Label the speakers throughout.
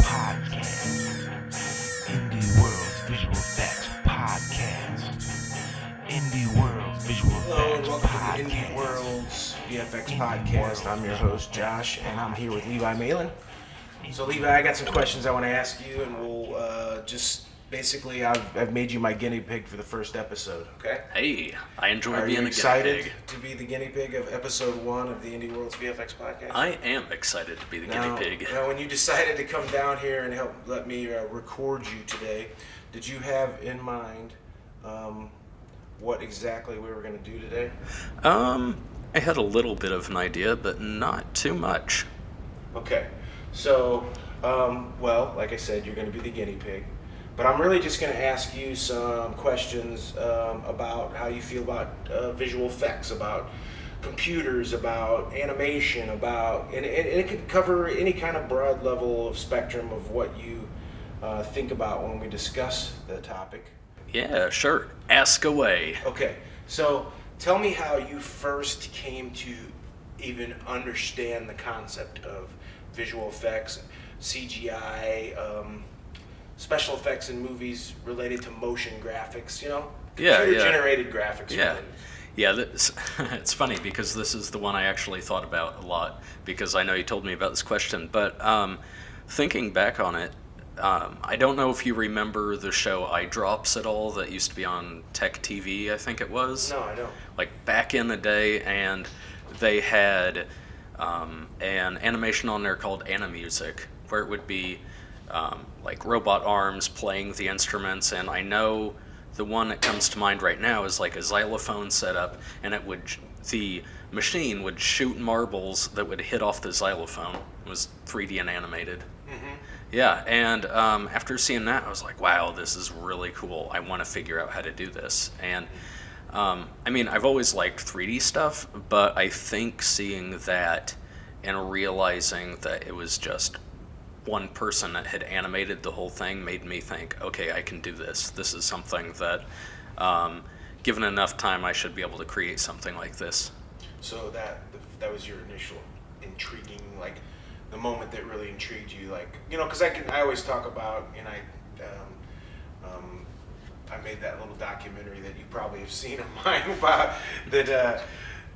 Speaker 1: Podcast. Indie Worlds Visual Effects Podcast. Indie Worlds Visual
Speaker 2: Hello and
Speaker 1: Effects
Speaker 2: welcome to the
Speaker 1: Podcast.
Speaker 2: Indie Worlds VFX Podcast. I'm your host Josh, and I'm here with Levi Malin. So Levi, I got some questions I want to ask you, and we'll just basically I've made you my guinea pig for the first episode. Okay?
Speaker 3: Hey, I enjoy
Speaker 2: Are
Speaker 3: being
Speaker 2: you
Speaker 3: a
Speaker 2: excited
Speaker 3: guinea pig.
Speaker 2: to be the guinea pig of episode 1 of the Indie Worlds VFX Podcast?
Speaker 3: I am excited to be the guinea pig.
Speaker 2: Now, when you decided to come down here and help let me record you today, did you have in mind what exactly we were going to do today?
Speaker 3: I had a little bit of an idea, but not too much.
Speaker 2: Okay, so, well, like I said, you're going to be the guinea pig. But I'm really just going to ask you some questions about how you feel about visual effects, about computers, about animation, and it could cover any kind of broad level of spectrum of what you think about when we discuss the topic.
Speaker 3: Yeah, sure. Ask away.
Speaker 2: Okay, so tell me how you first came to even understand the concept of visual effects, CGI, special effects in movies related to motion graphics, computer-generated graphics.
Speaker 3: Yeah, it's funny because this is the one I actually thought about a lot because I know you told me about this question, but thinking back on it, I don't know if you remember the show Eye Drops at all that used to be on Tech TV, I think it was.
Speaker 2: No, I don't.
Speaker 3: Like back in the day, and they had an animation on there called Animusic, where it would be like robot arms playing the instruments, and I know the one that comes to mind right now is like a xylophone setup, and the machine would shoot marbles that would hit off the xylophone. It was 3D and animated.
Speaker 2: Mm-hmm.
Speaker 3: Yeah, and after seeing that, I was like, wow, this is really cool. I want to figure out how to do this. And I mean, I've always liked 3D stuff, but I think seeing that and realizing that it was just one person that had animated the whole thing made me think, okay, I can do this. This is something that, given enough time, I should be able to create something like this.
Speaker 2: So that was your initial intriguing, like, the moment that really intrigued you, like, because I always talk about, and I made that little documentary that you probably have seen of mine about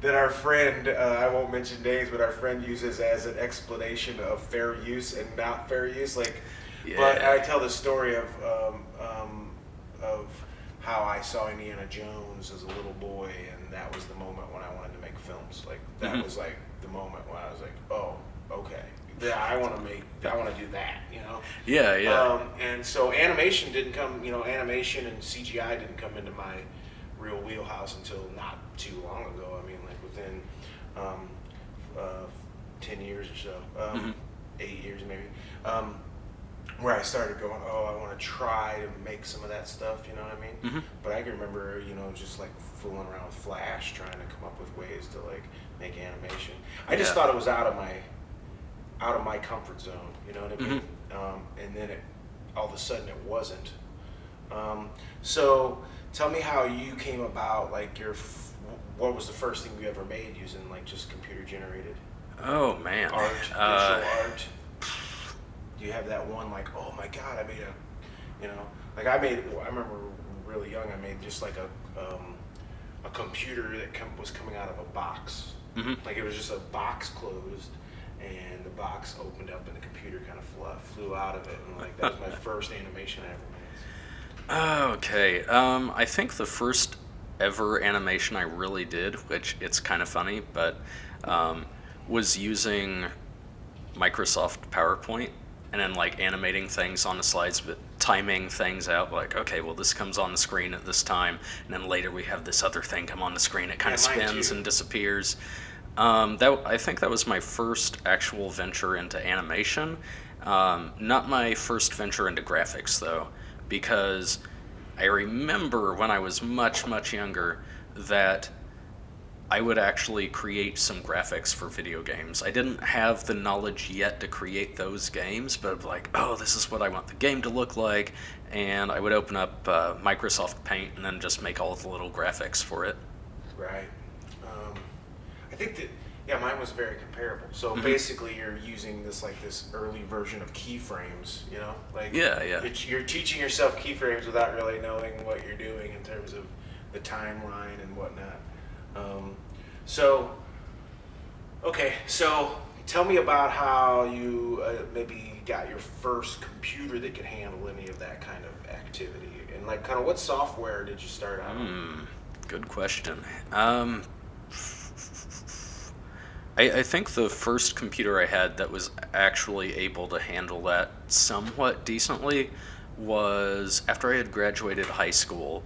Speaker 2: that our friend, I won't mention names, but our friend uses as an explanation of fair use and not fair use.
Speaker 3: Yeah.
Speaker 2: But I tell the story of how I saw Indiana Jones as a little boy, and that was the moment when I wanted to make films. Like that was like the moment when I was like, oh, okay, yeah, I want to do that,
Speaker 3: Yeah.
Speaker 2: And so animation didn't come, animation and CGI didn't come into my real wheelhouse until not too long ago. I mean, like within 10 years or so, 8 years maybe, where I started going, oh, I want to try to make some of that stuff, you know what I mean?
Speaker 3: Mm-hmm.
Speaker 2: But I can remember, just like fooling around with Flash, trying to come up with ways to like make animation. I just thought it was out of my comfort zone, you know what I mean? And then all of a sudden it wasn't. So tell me how you came about, like what was the first thing you ever made using like just computer generated
Speaker 3: Oh, man.
Speaker 2: art, visual art? Do you have that one like, oh my God, I made I remember really young, I made just like a computer that was coming out of a box.
Speaker 3: Mm-hmm.
Speaker 2: Like it was just a box closed, and the box opened up and the computer kind of flew out of it, and like that was my first animation I ever made.
Speaker 3: Okay. I think the first ever animation I really did, which it's kind of funny, but was using Microsoft PowerPoint and then like animating things on the slides, but timing things out. Like, okay, well this comes on the screen at this time, and then later we have this other thing come on the screen. It kind of spins and disappears. I think that was my first actual venture into animation. Not my first venture into graphics though, because I remember when I was much, much younger that I would actually create some graphics for video games. I didn't have the knowledge yet to create those games, but like, oh, this is what I want the game to look like, and I would open up Microsoft Paint and then just make all the little graphics for it.
Speaker 2: Right. I think that Yeah, mine was very comparable. So basically, you're using this early version of keyframes. Like
Speaker 3: Yeah, yeah.
Speaker 2: you're teaching yourself keyframes without really knowing what you're doing in terms of the timeline and whatnot. So, okay, so tell me about how you maybe got your first computer that could handle any of that kind of activity, and like kind of what software did you start out on?
Speaker 3: Good question. I think the first computer I had that was actually able to handle that somewhat decently was after I had graduated high school.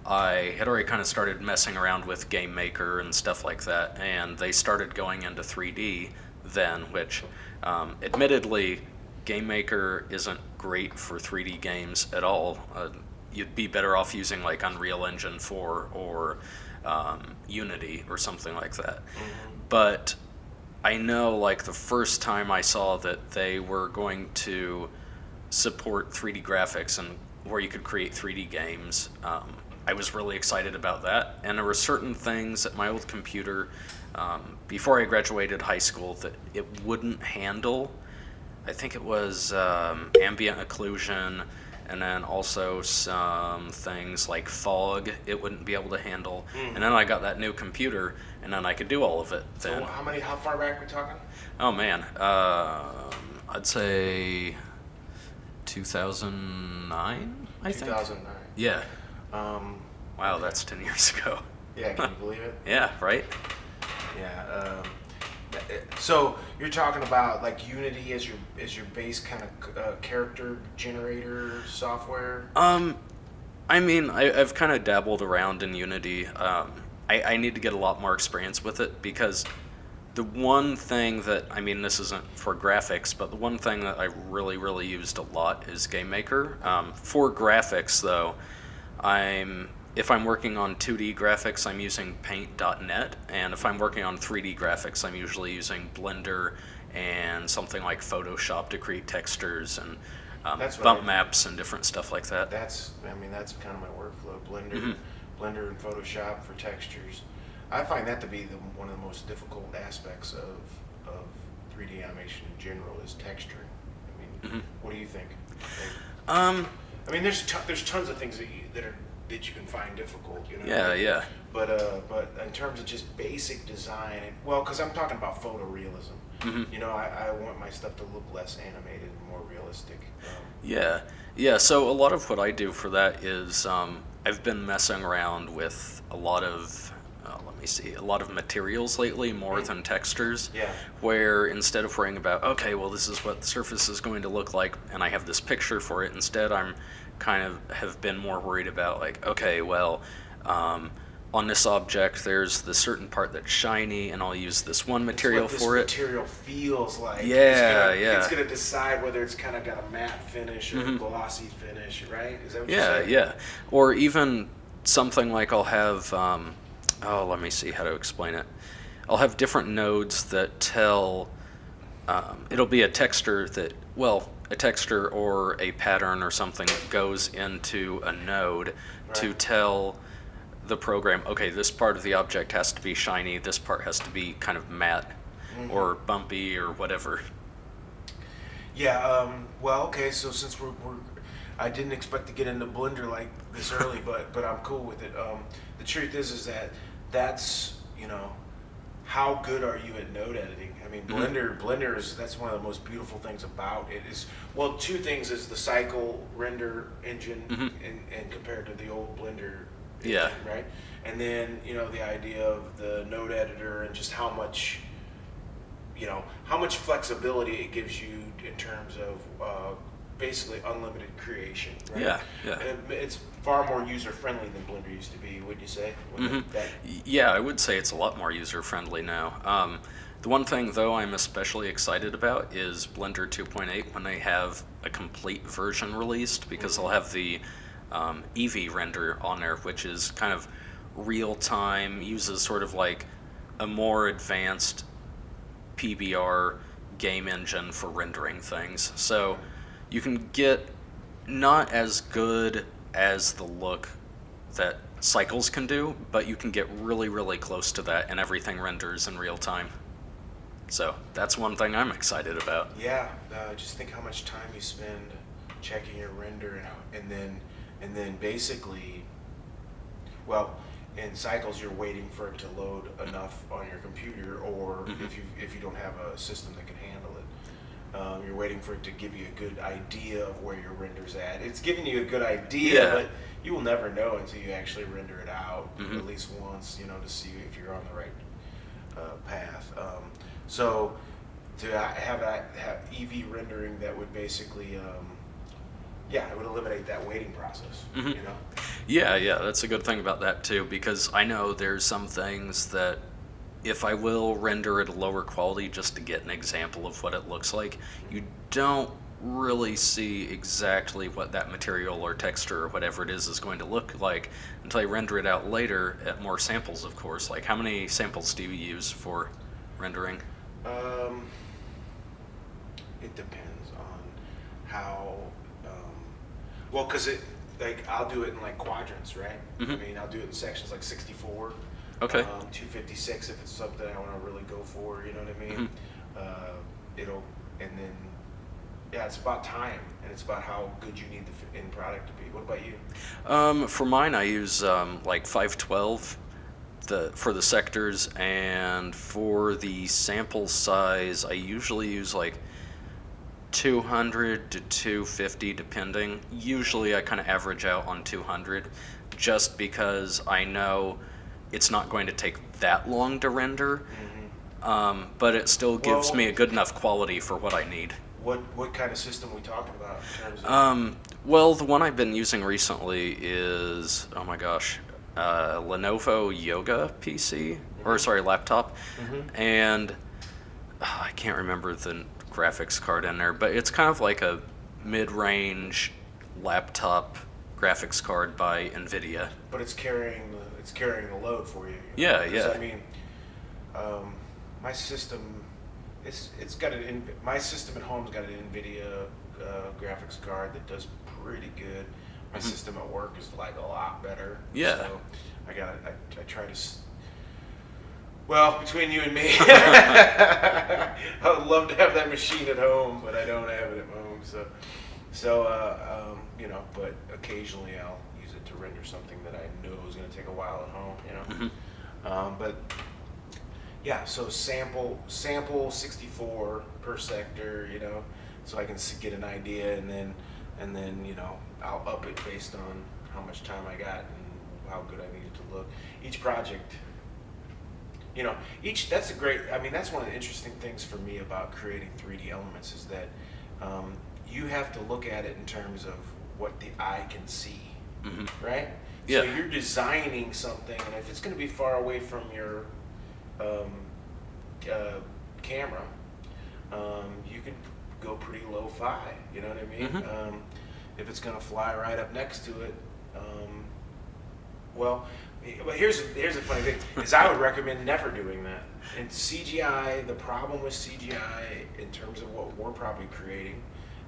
Speaker 3: I had already kind of started messing around with Game Maker and stuff like that, and they started going into 3D then, which admittedly, Game Maker isn't great for 3D games at all. You'd be better off using like Unreal Engine 4 or Unity or something like that. But I know like the first time I saw that they were going to support 3D graphics and where you could create 3D games, I was really excited about that. And there were certain things at my old computer before I graduated high school that it wouldn't handle. I think it was ambient occlusion, and then also some things like fog it wouldn't be able to handle. And then I got that new computer, and then I could do all of it.
Speaker 2: So how far back are we talking?
Speaker 3: Oh man, I'd say 2009, I think.
Speaker 2: 2009.
Speaker 3: Yeah. Wow, that's 10 years ago.
Speaker 2: Yeah, can you believe it?
Speaker 3: Yeah, right?
Speaker 2: Yeah. So you're talking about like Unity as your base kind of character generator software?
Speaker 3: I mean, I've kind of dabbled around in Unity. I need to get a lot more experience with it because the one thing that, I mean, this isn't for graphics, but the one thing that I really, really used a lot is Game Maker. For graphics, though, if I'm working on 2D graphics, I'm using Paint.net, and if I'm working on 3D graphics, I'm usually using Blender and something like Photoshop to create textures and bump maps and different stuff like that.
Speaker 2: That's kind of my workflow. Blender and Photoshop for textures. I find that to be one of the most difficult aspects of 3D animation in general is texturing. I mean, what do you think? I mean, there's tons of things that you can find difficult,
Speaker 3: Yeah.
Speaker 2: But in terms of just basic design, because I'm talking about photorealism. I want my stuff to look less animated and more realistic.
Speaker 3: Yeah. So a lot of what I do for that is I've been messing around with a lot of materials lately more than textures.
Speaker 2: Yeah.
Speaker 3: Where instead of worrying about, okay, well, this is what the surface is going to look like, and I have this picture for it, instead I'm kind of have been more worried about like, okay, well, on this object there's the certain part that's shiny, and I'll use this one material for it.
Speaker 2: Material feels like.
Speaker 3: Yeah.
Speaker 2: It's gonna decide whether it's kind of got a matte finish or a glossy finish, right? Is that what you're saying?
Speaker 3: Yeah. Or even something like I'll have. Let me see how to explain it. I'll have different nodes that tell. It'll be a texture or a pattern or something that goes into a node to tell the program, okay, this part of the object has to be shiny, this part has to be kind of matte or bumpy or whatever.
Speaker 2: Yeah. Okay. So since I didn't expect to get into Blender like this early, but I'm cool with it. The truth is that's how good are you at node editing? I mean, Blender that's one of the most beautiful things about it is, well, two things is the cycle render engine and compared to the old Blender engine, right? And then, the idea of the node editor and just how much flexibility it gives you in terms of basically unlimited creation, right?
Speaker 3: Yeah.
Speaker 2: And it's far more user-friendly than Blender used to be, wouldn't you say?
Speaker 3: Yeah, I would say it's a lot more user-friendly now. The one thing, though, I'm especially excited about is Blender 2.8 when they have a complete version released, because they'll have the Eevee render on there, which is kind of real-time, uses sort of like a more advanced PBR game engine for rendering things. So you can get not as good as the look that Cycles can do, but you can get really, really close to that, and everything renders in real time. So that's one thing I'm excited about.
Speaker 2: Yeah, just think how much time you spend checking your render, and then basically, well, in Cycles you're waiting for it to load enough on your computer, or if you don't have a system that can handle it, you're waiting for it to give you a good idea of where your render's at. It's giving you a good idea, but you will never know until you actually render it out at least once, to see if you're on the right path. So to have EV rendering, that would basically, it would eliminate that waiting process.
Speaker 3: Yeah, that's a good thing about that too, because I know there's some things that if I will render at a lower quality just to get an example of what it looks like, you don't really see exactly what that material or texture or whatever it is going to look like until I render it out later at more samples, of course. Like, how many samples do you use for rendering?
Speaker 2: It depends on how, well, because I'll do it in like quadrants, right? I mean, I'll do it in sections like 64,
Speaker 3: Okay.
Speaker 2: 256 if it's something I want to really go for, you know what I mean? And then, it's about time, and it's about how good you need the end product to be. What about you?
Speaker 3: For mine, I use like 512 for the sectors, and for the sample size, I usually use like 200 to 250 depending. Usually I kind of average out on 200 just because I know it's not going to take that long to render, but it still gives me a good enough quality for what I need.
Speaker 2: What kind of system are we talking about in terms of?
Speaker 3: Well, the one I've been using recently is, oh my gosh, Lenovo Yoga PC, or sorry, laptop, and I can't remember the graphics card in there, but it's kind of like a mid-range laptop graphics card by NVIDIA.
Speaker 2: But it's carrying the load for you.
Speaker 3: Yeah.
Speaker 2: I mean, my system, my system at home's got an NVIDIA graphics card that does pretty good. My system at work is like a lot better.
Speaker 3: Yeah.
Speaker 2: So I try to. Well, between you and me, I would love to have that machine at home, but I don't have it at home. But occasionally I'll use it to render something that I know is going to take a while at home. But yeah, so sample 64 per sector, so I can get an idea, and then I'll up it based on how much time I got and how good I need it to look. Each project. That's that's one of the interesting things for me about creating 3D elements is that you have to look at it in terms of what the eye can see, right?
Speaker 3: Yeah.
Speaker 2: So you're designing something, and if it's going to be far away from your camera, you can go pretty low-fi, you know what I mean? If it's going to fly right up next to it, but here's the funny thing, is I would recommend never doing that. And CGI, the problem with CGI in terms of what we're probably creating,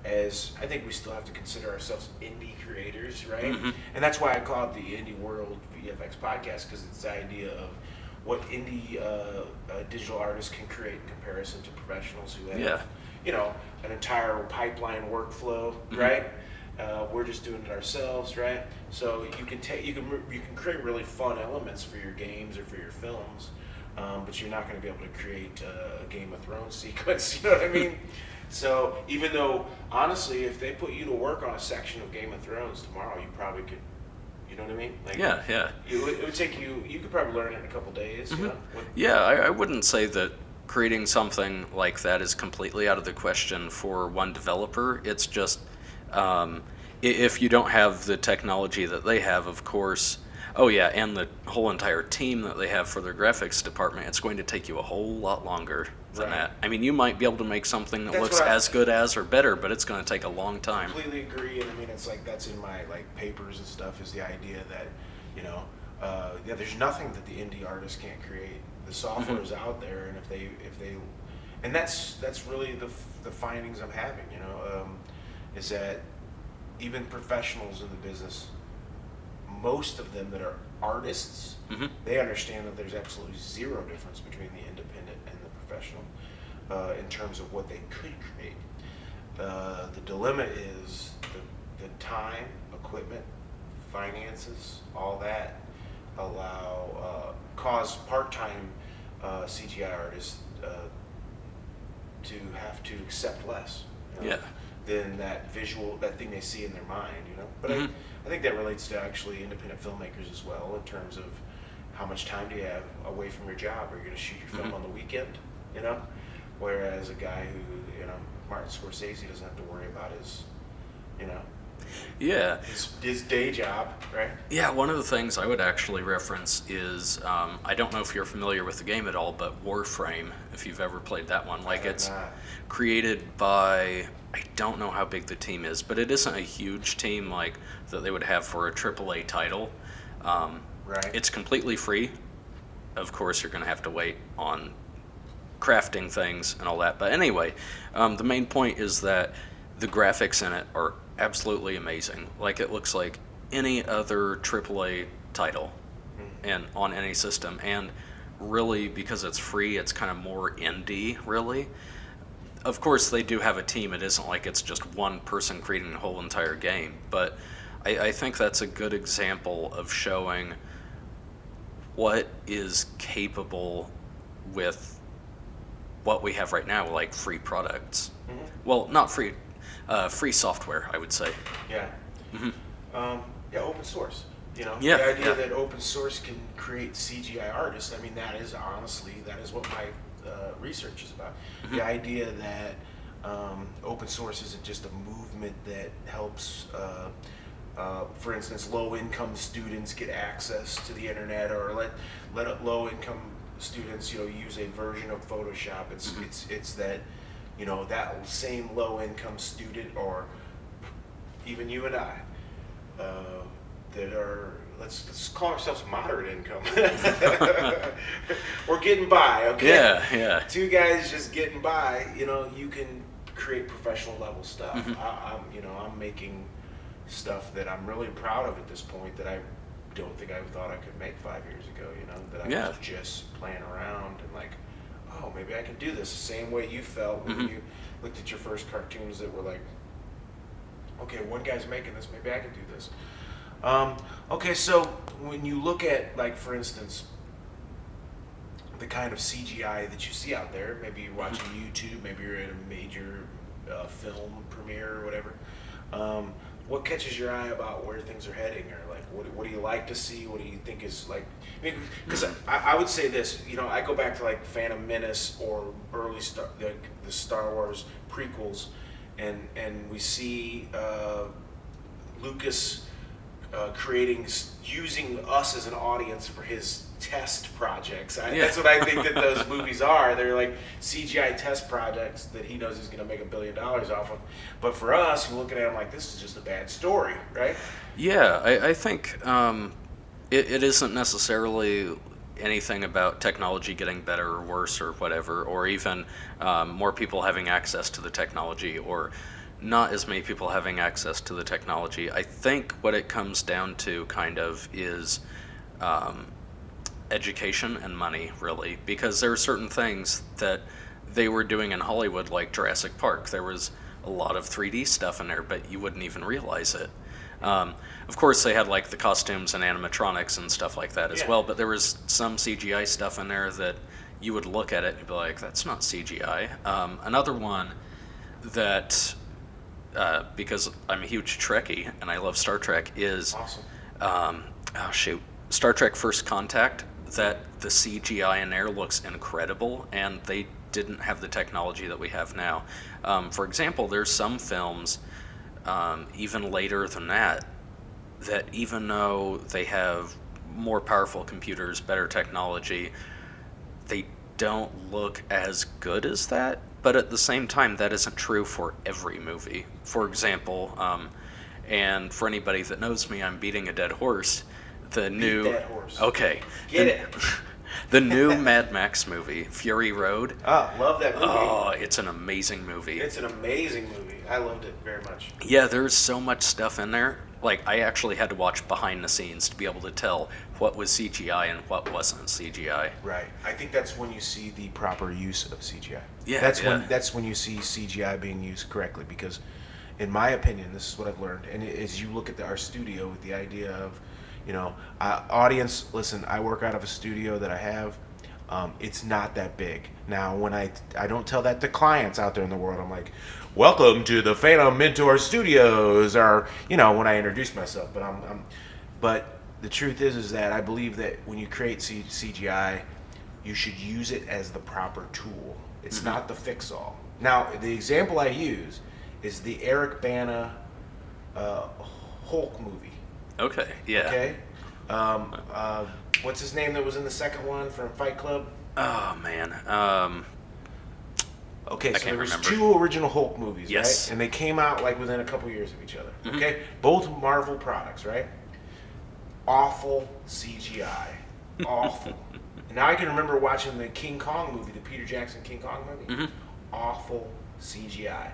Speaker 2: as I think we still have to consider ourselves indie creators, right? And that's why I call it the Indie World VFX podcast, because it's the idea of what indie digital artists can create in comparison to professionals who have, an entire pipeline workflow, right? We're just doing it ourselves, right? So you can create really fun elements for your games or for your films, but you're not going to be able to create a Game of Thrones sequence. You know what I mean? So even though, honestly, if they put you to work on a section of Game of Thrones tomorrow, you probably could. You know what I mean? Like,
Speaker 3: Yeah.
Speaker 2: It would take you. You could probably learn it in a couple days. You know?
Speaker 3: Yeah, I wouldn't say that creating something like that is completely out of the question for one developer. It's just if you don't have the technology that they have, of course. Oh yeah, and the whole entire team that they have for their graphics department, it's going to take you a whole lot longer than that. I mean, you might be able to make something that looks as good as or better, but it's going to take a long time.
Speaker 2: Completely agree, and I mean, it's like that's in my papers and stuff, is the idea that, there's nothing that the indie artist can't create. The software is out there, and if they, and that's really the findings I'm having, is that even professionals in the business, most of them that are artists,
Speaker 3: Mm-hmm.
Speaker 2: they understand that there's absolutely zero difference between the independent and the professional in terms of what they could create. The dilemma is the time, equipment, finances, all that cause part-time CGI artists to have to accept less.
Speaker 3: Yeah.
Speaker 2: Than that thing they see in their mind, But
Speaker 3: Mhm.
Speaker 2: I think that relates to actually independent filmmakers as well, in terms of how much time do you have away from your job? Are you going to shoot your film
Speaker 3: Mhm.
Speaker 2: on the weekend, Whereas a guy who, Martin Scorsese doesn't have to worry about his,
Speaker 3: Yeah.
Speaker 2: his day job, right?
Speaker 3: Yeah, one of the things I would actually reference is, I don't know if you're familiar with the game at all, but Warframe, if you've ever played that one. Like, it's
Speaker 2: Not.
Speaker 3: created by, I don't know how big the team is, but it isn't a huge team like that they would have for a AAA title.
Speaker 2: Right.
Speaker 3: It's completely free. Of course, you're going to have to wait on crafting things and all that. But anyway, the main point is that the graphics in it are absolutely amazing. Like, it looks like any other AAA title and on any system. And really, because it's free, it's kind of more indie, really. Of course, they do have a team. It isn't like it's just one person creating the whole entire game. But I think that's a good example of showing what is capable with what we have right now, like free products.
Speaker 2: Mhm.
Speaker 3: Well, not free, free software, I would say.
Speaker 2: Yeah. Yeah, open source.
Speaker 3: Yeah,
Speaker 2: The idea
Speaker 3: yeah.
Speaker 2: that open source can create CGI artists. I mean, that is what my research is about.
Speaker 3: Mm-hmm.
Speaker 2: The idea that open source isn't just a movement that helps, for instance, low-income students get access to the internet, or let low-income students, use a version of Photoshop. It's that, that same low-income student, or even you and I, that are, let's call ourselves moderate income. We're getting by, okay?
Speaker 3: Yeah.
Speaker 2: Two guys just getting by. You can create professional level stuff.
Speaker 3: Mm-hmm.
Speaker 2: I'm making stuff that I'm really proud of at this point, that I don't think I thought I could make 5 years ago. That I was just playing around and like, oh, maybe I can do this the same way you felt when you looked at your first cartoons that were like, okay, one guy's making this, maybe I can do this. Okay, so when you look at, like, for instance, the kind of CGI that you see out there, maybe you're watching YouTube, maybe you're at a major film premiere or whatever, what catches your eye about where things are heading, or like what do you like to see? What do you think is like? Because I would say this, I go back to like Phantom Menace or early the Star Wars prequels, and we see Lucas using us as an audience for his test projects. That's what I think that those movies are. They're like CGI test projects that he knows he's going to make $1 billion off of. But for us, we're looking at him like, this is just a bad story, right?
Speaker 3: Yeah, I think it isn't necessarily anything about technology getting better or worse or whatever, or even more people having access to the technology, or not as many people having access to the technology. I think what it comes down to kind of is education and money, really, because there are certain things that they were doing in Hollywood, like Jurassic Park. There was a lot of 3D stuff in there, but you wouldn't even realize it. Of course, they had like the costumes and animatronics and stuff like that as well, but there was some CGI stuff in there that you would look at it and be like, that's not CGI. Another one that, because I'm a huge Trekkie and I love Star Trek, is
Speaker 2: Awesome.
Speaker 3: Star Trek First Contact. That the CGI in there looks incredible, and they didn't have the technology that we have now. For example, there's some films, even later than that, that even though they have more powerful computers, better technology, they don't look as good as that. But at the same time, that isn't true for every movie. For example, and for anybody that knows me, I'm beating a dead horse.
Speaker 2: Beat that horse.
Speaker 3: Okay.
Speaker 2: Get it.
Speaker 3: The new Mad Max movie, Fury Road.
Speaker 2: Oh, love that movie.
Speaker 3: Oh, it's an amazing movie.
Speaker 2: It's an amazing movie. I loved it very much.
Speaker 3: Yeah, there's so much stuff in there like I actually had to watch behind the scenes to be able to tell what was CGI and what wasn't CGI.
Speaker 2: Right. I think that's when you see the proper use of CGI.
Speaker 3: Yeah,
Speaker 2: That's when you see CGI being used correctly, because in my opinion, this is what I've learned, and as you look at our studio with the idea of, audience, listen, I work out of a studio that I have. It's not that big. Now, when I don't tell that to clients out there in the world, I'm like, welcome to the Phantom Mentor Studios, or, when I introduce myself, but the truth is that I believe that when you create CGI, you should use it as the proper tool. It's not the fix-all. Now, the example I use is the Eric Bana Hulk movie.
Speaker 3: Okay, yeah.
Speaker 2: Okay? What's his name that was in the second one from Fight Club?
Speaker 3: Oh, man.
Speaker 2: Okay,
Speaker 3: I
Speaker 2: so
Speaker 3: can't
Speaker 2: there was
Speaker 3: remember.
Speaker 2: 2 original Hulk movies,
Speaker 3: Yes.
Speaker 2: right? And they came out like within a couple years of each other. Okay? Both Marvel products, right? Awful CGI. Awful. And now I can remember watching the King Kong movie, the Peter Jackson King Kong movie. Awful CGI.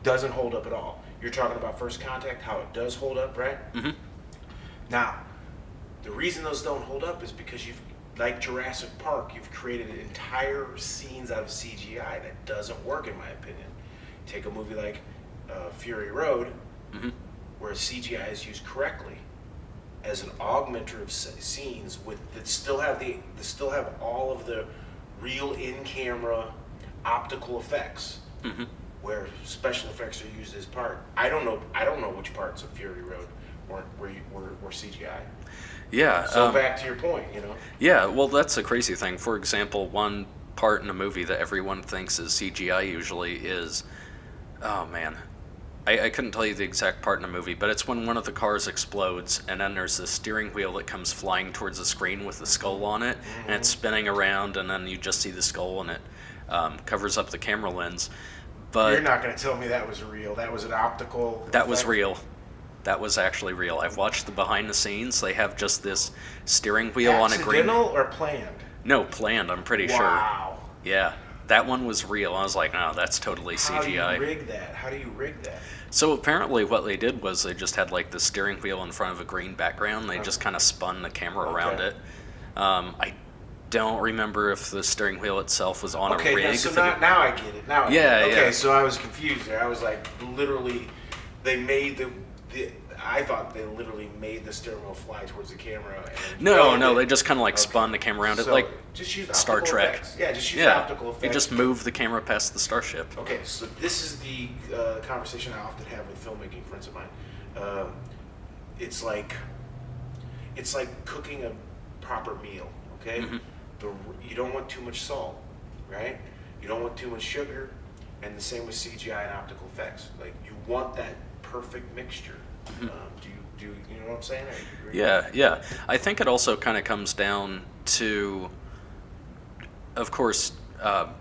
Speaker 2: Doesn't hold up at all. You're talking about First Contact, how it does hold up, right? Now, the reason those don't hold up is because like Jurassic Park, you've created entire scenes out of CGI that doesn't work, in my opinion. Take a movie like Fury Road, where CGI is used correctly as an augmenter of scenes that still have all of the real in-camera optical effects, where special effects are used as part. I don't know which parts of Fury Road were CGI.
Speaker 3: Yeah.
Speaker 2: So back to your point,
Speaker 3: Yeah, well, that's a crazy thing. For example, one part in a movie that everyone thinks is CGI usually is, oh man, I couldn't tell you the exact part in a movie, but it's when one of the cars explodes, and then there's this steering wheel that comes flying towards the screen with the skull on it, and it's spinning around, and then you just see the skull, and it covers up the camera lens. But
Speaker 2: you're not going to tell me that was real. That was an optical.
Speaker 3: That was
Speaker 2: effect?
Speaker 3: real. That was actually real. I've watched the behind the scenes. They have just this steering wheel on a green.
Speaker 2: Accidental or planned?
Speaker 3: No, planned. I'm pretty sure.
Speaker 2: Wow.
Speaker 3: Yeah, that one was real. I was like, no, that's totally
Speaker 2: How do
Speaker 3: CGI.
Speaker 2: you rig that? How do you rig that?
Speaker 3: So apparently, what they did was they just had like the steering wheel in front of a green background. They just kind of spun the camera around it. I don't remember if the steering wheel itself was on a rig.
Speaker 2: Okay, so now I get it. Now I
Speaker 3: Yeah,
Speaker 2: get it. Okay,
Speaker 3: yeah.
Speaker 2: so I was confused there. I was like, literally, they made I thought they literally made the steering wheel fly towards the camera. And
Speaker 3: No, they just kind of like spun the camera around it,
Speaker 2: So
Speaker 3: like
Speaker 2: just use
Speaker 3: Star
Speaker 2: optical
Speaker 3: Trek.
Speaker 2: effects. Yeah, just use optical effects.
Speaker 3: You just move the camera past the starship.
Speaker 2: Okay, so this is the conversation I often have with filmmaking friends of mine. It's like cooking a proper meal. Okay, you don't want too much salt, right? You don't want too much sugar, and the same with CGI and optical effects. Like you want that perfect mixture. Do you know what I'm saying? Or you agree?
Speaker 3: Yeah. I think it also kind of comes down to, of course,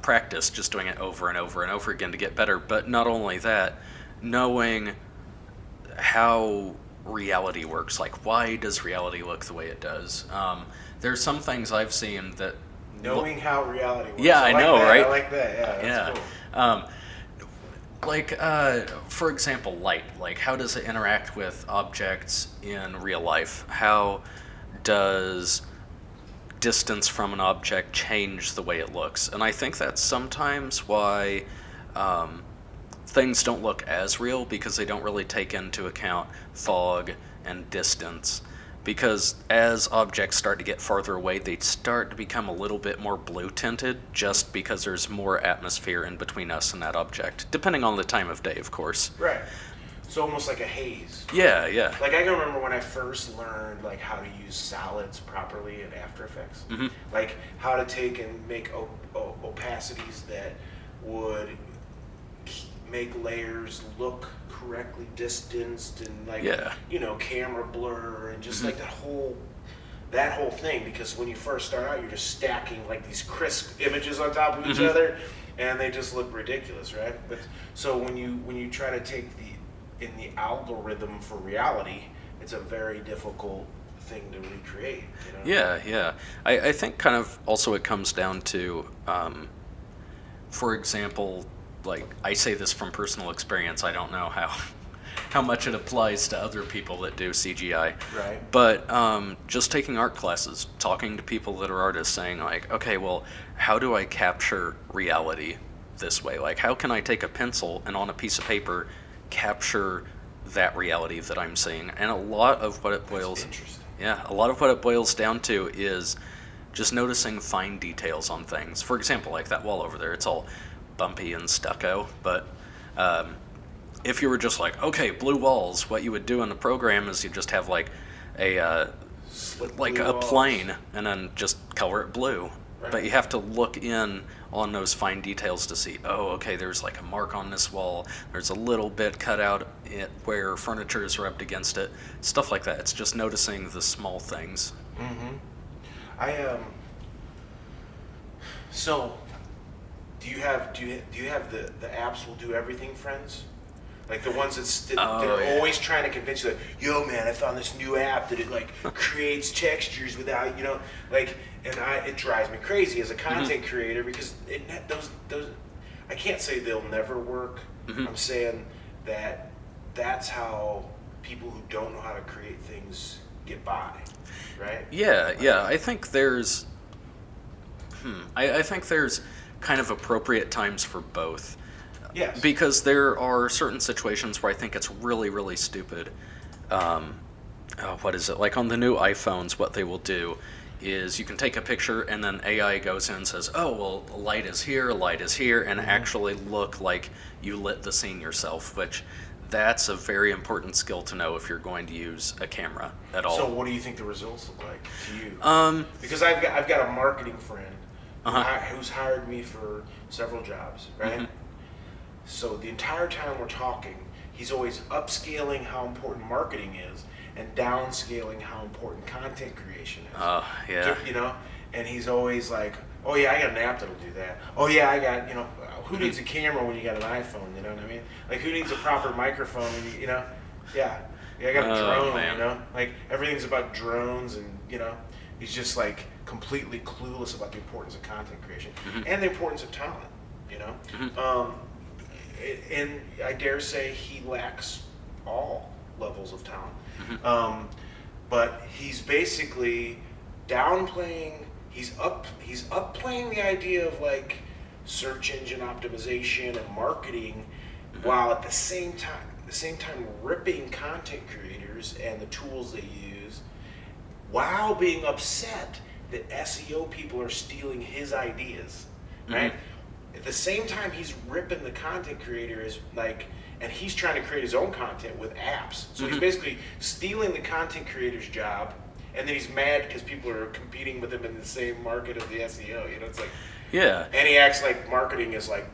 Speaker 3: practice, just doing it over and over and over again to get better. But not only that, knowing how reality works. Like, why does reality look the way it does? There's some things I've seen that...
Speaker 2: Knowing how reality works.
Speaker 3: Yeah, I know,
Speaker 2: that.
Speaker 3: right?
Speaker 2: I like that. Yeah, that's cool.
Speaker 3: For example, light. Like, how does it interact with objects in real life? How does distance from an object change the way it looks? And I think that's sometimes why things don't look as real, because they don't really take into account fog and distance. Because as objects start to get farther away, they start to become a little bit more blue tinted, just because there's more atmosphere in between us and that object, depending on the time of day, of course.
Speaker 2: Right. It's almost like a haze.
Speaker 3: Yeah.
Speaker 2: Like I can remember when I first learned like how to use solids properly in After Effects. Like how to take and make opacities that would make layers look correctly distanced, and like camera blur, and just like that whole thing. Because when you first start out, you're just stacking like these crisp images on top of each other, and they just look ridiculous, right? But so when you try to take the algorithm for reality, it's a very difficult thing to recreate.
Speaker 3: Yeah. I think kind of also it comes down to, for example, like I say this from personal experience. I don't know how much it applies to other people that do CGI.
Speaker 2: Right.
Speaker 3: But just taking art classes, talking to people that are artists, saying like, okay, well, how do I capture reality this way? Like, how can I take a pencil and on a piece of paper capture that reality that I'm seeing? And a lot of what it boils, a lot of what it boils down to is just noticing fine details on things. For example, like that wall over there, it's all bumpy and stucco, but if you were just like, okay, blue walls, what you would do in the program is you just have like a plane and then just color it blue. Right. But you have to look in on those fine details to see, oh, okay, there's like a mark on this wall, there's a little bit cut out where furniture is rubbed against it, stuff like that. It's just noticing the small things.
Speaker 2: Mm-hmm. So do you have the apps will do everything friends? Like the ones that are always trying to convince you, like, yo man, I found this new app that it like creates textures without, like, and it drives me crazy as a content creator because those I can't say they'll never work. I'm saying that's how people who don't know how to create things get by, right?
Speaker 3: Yeah. I think there's I think there's kind of appropriate times for both.
Speaker 2: Yes.
Speaker 3: Because there are certain situations where I think it's really, really stupid. What is it? Like on the new iPhones, what they will do is you can take a picture and then AI goes in and says, oh, well, light is here, and actually look like you lit the scene yourself, which that's a very important skill to know if you're going to use a camera at all.
Speaker 2: So what do you think the results look like to you? Because I've got a marketing friend who's hired me for several jobs, right? So the entire time we're talking, he's always upscaling how important marketing is and downscaling how important content creation is.
Speaker 3: Oh, yeah.
Speaker 2: And he's always like, oh yeah, I got an app that'll do that. Oh yeah, I got, who needs a camera when you got an iPhone, you know what I mean? Like who needs a proper microphone when yeah, I got a drone,
Speaker 3: man.
Speaker 2: Like everything's about drones and, he's just like completely clueless about the importance of content creation and the importance of talent, and I dare say he lacks all levels of talent. But he's basically downplaying. He's upplaying the idea of like search engine optimization and marketing, while at the same time ripping content creators and the tools they use, while being upset that SEO people are stealing his ideas, right? At the same time, he's ripping the content creators, and he's trying to create his own content with apps. So he's basically stealing the content creator's job, and then he's mad because people are competing with him in the same market of the SEO. It's like,
Speaker 3: yeah.
Speaker 2: And he acts like marketing is like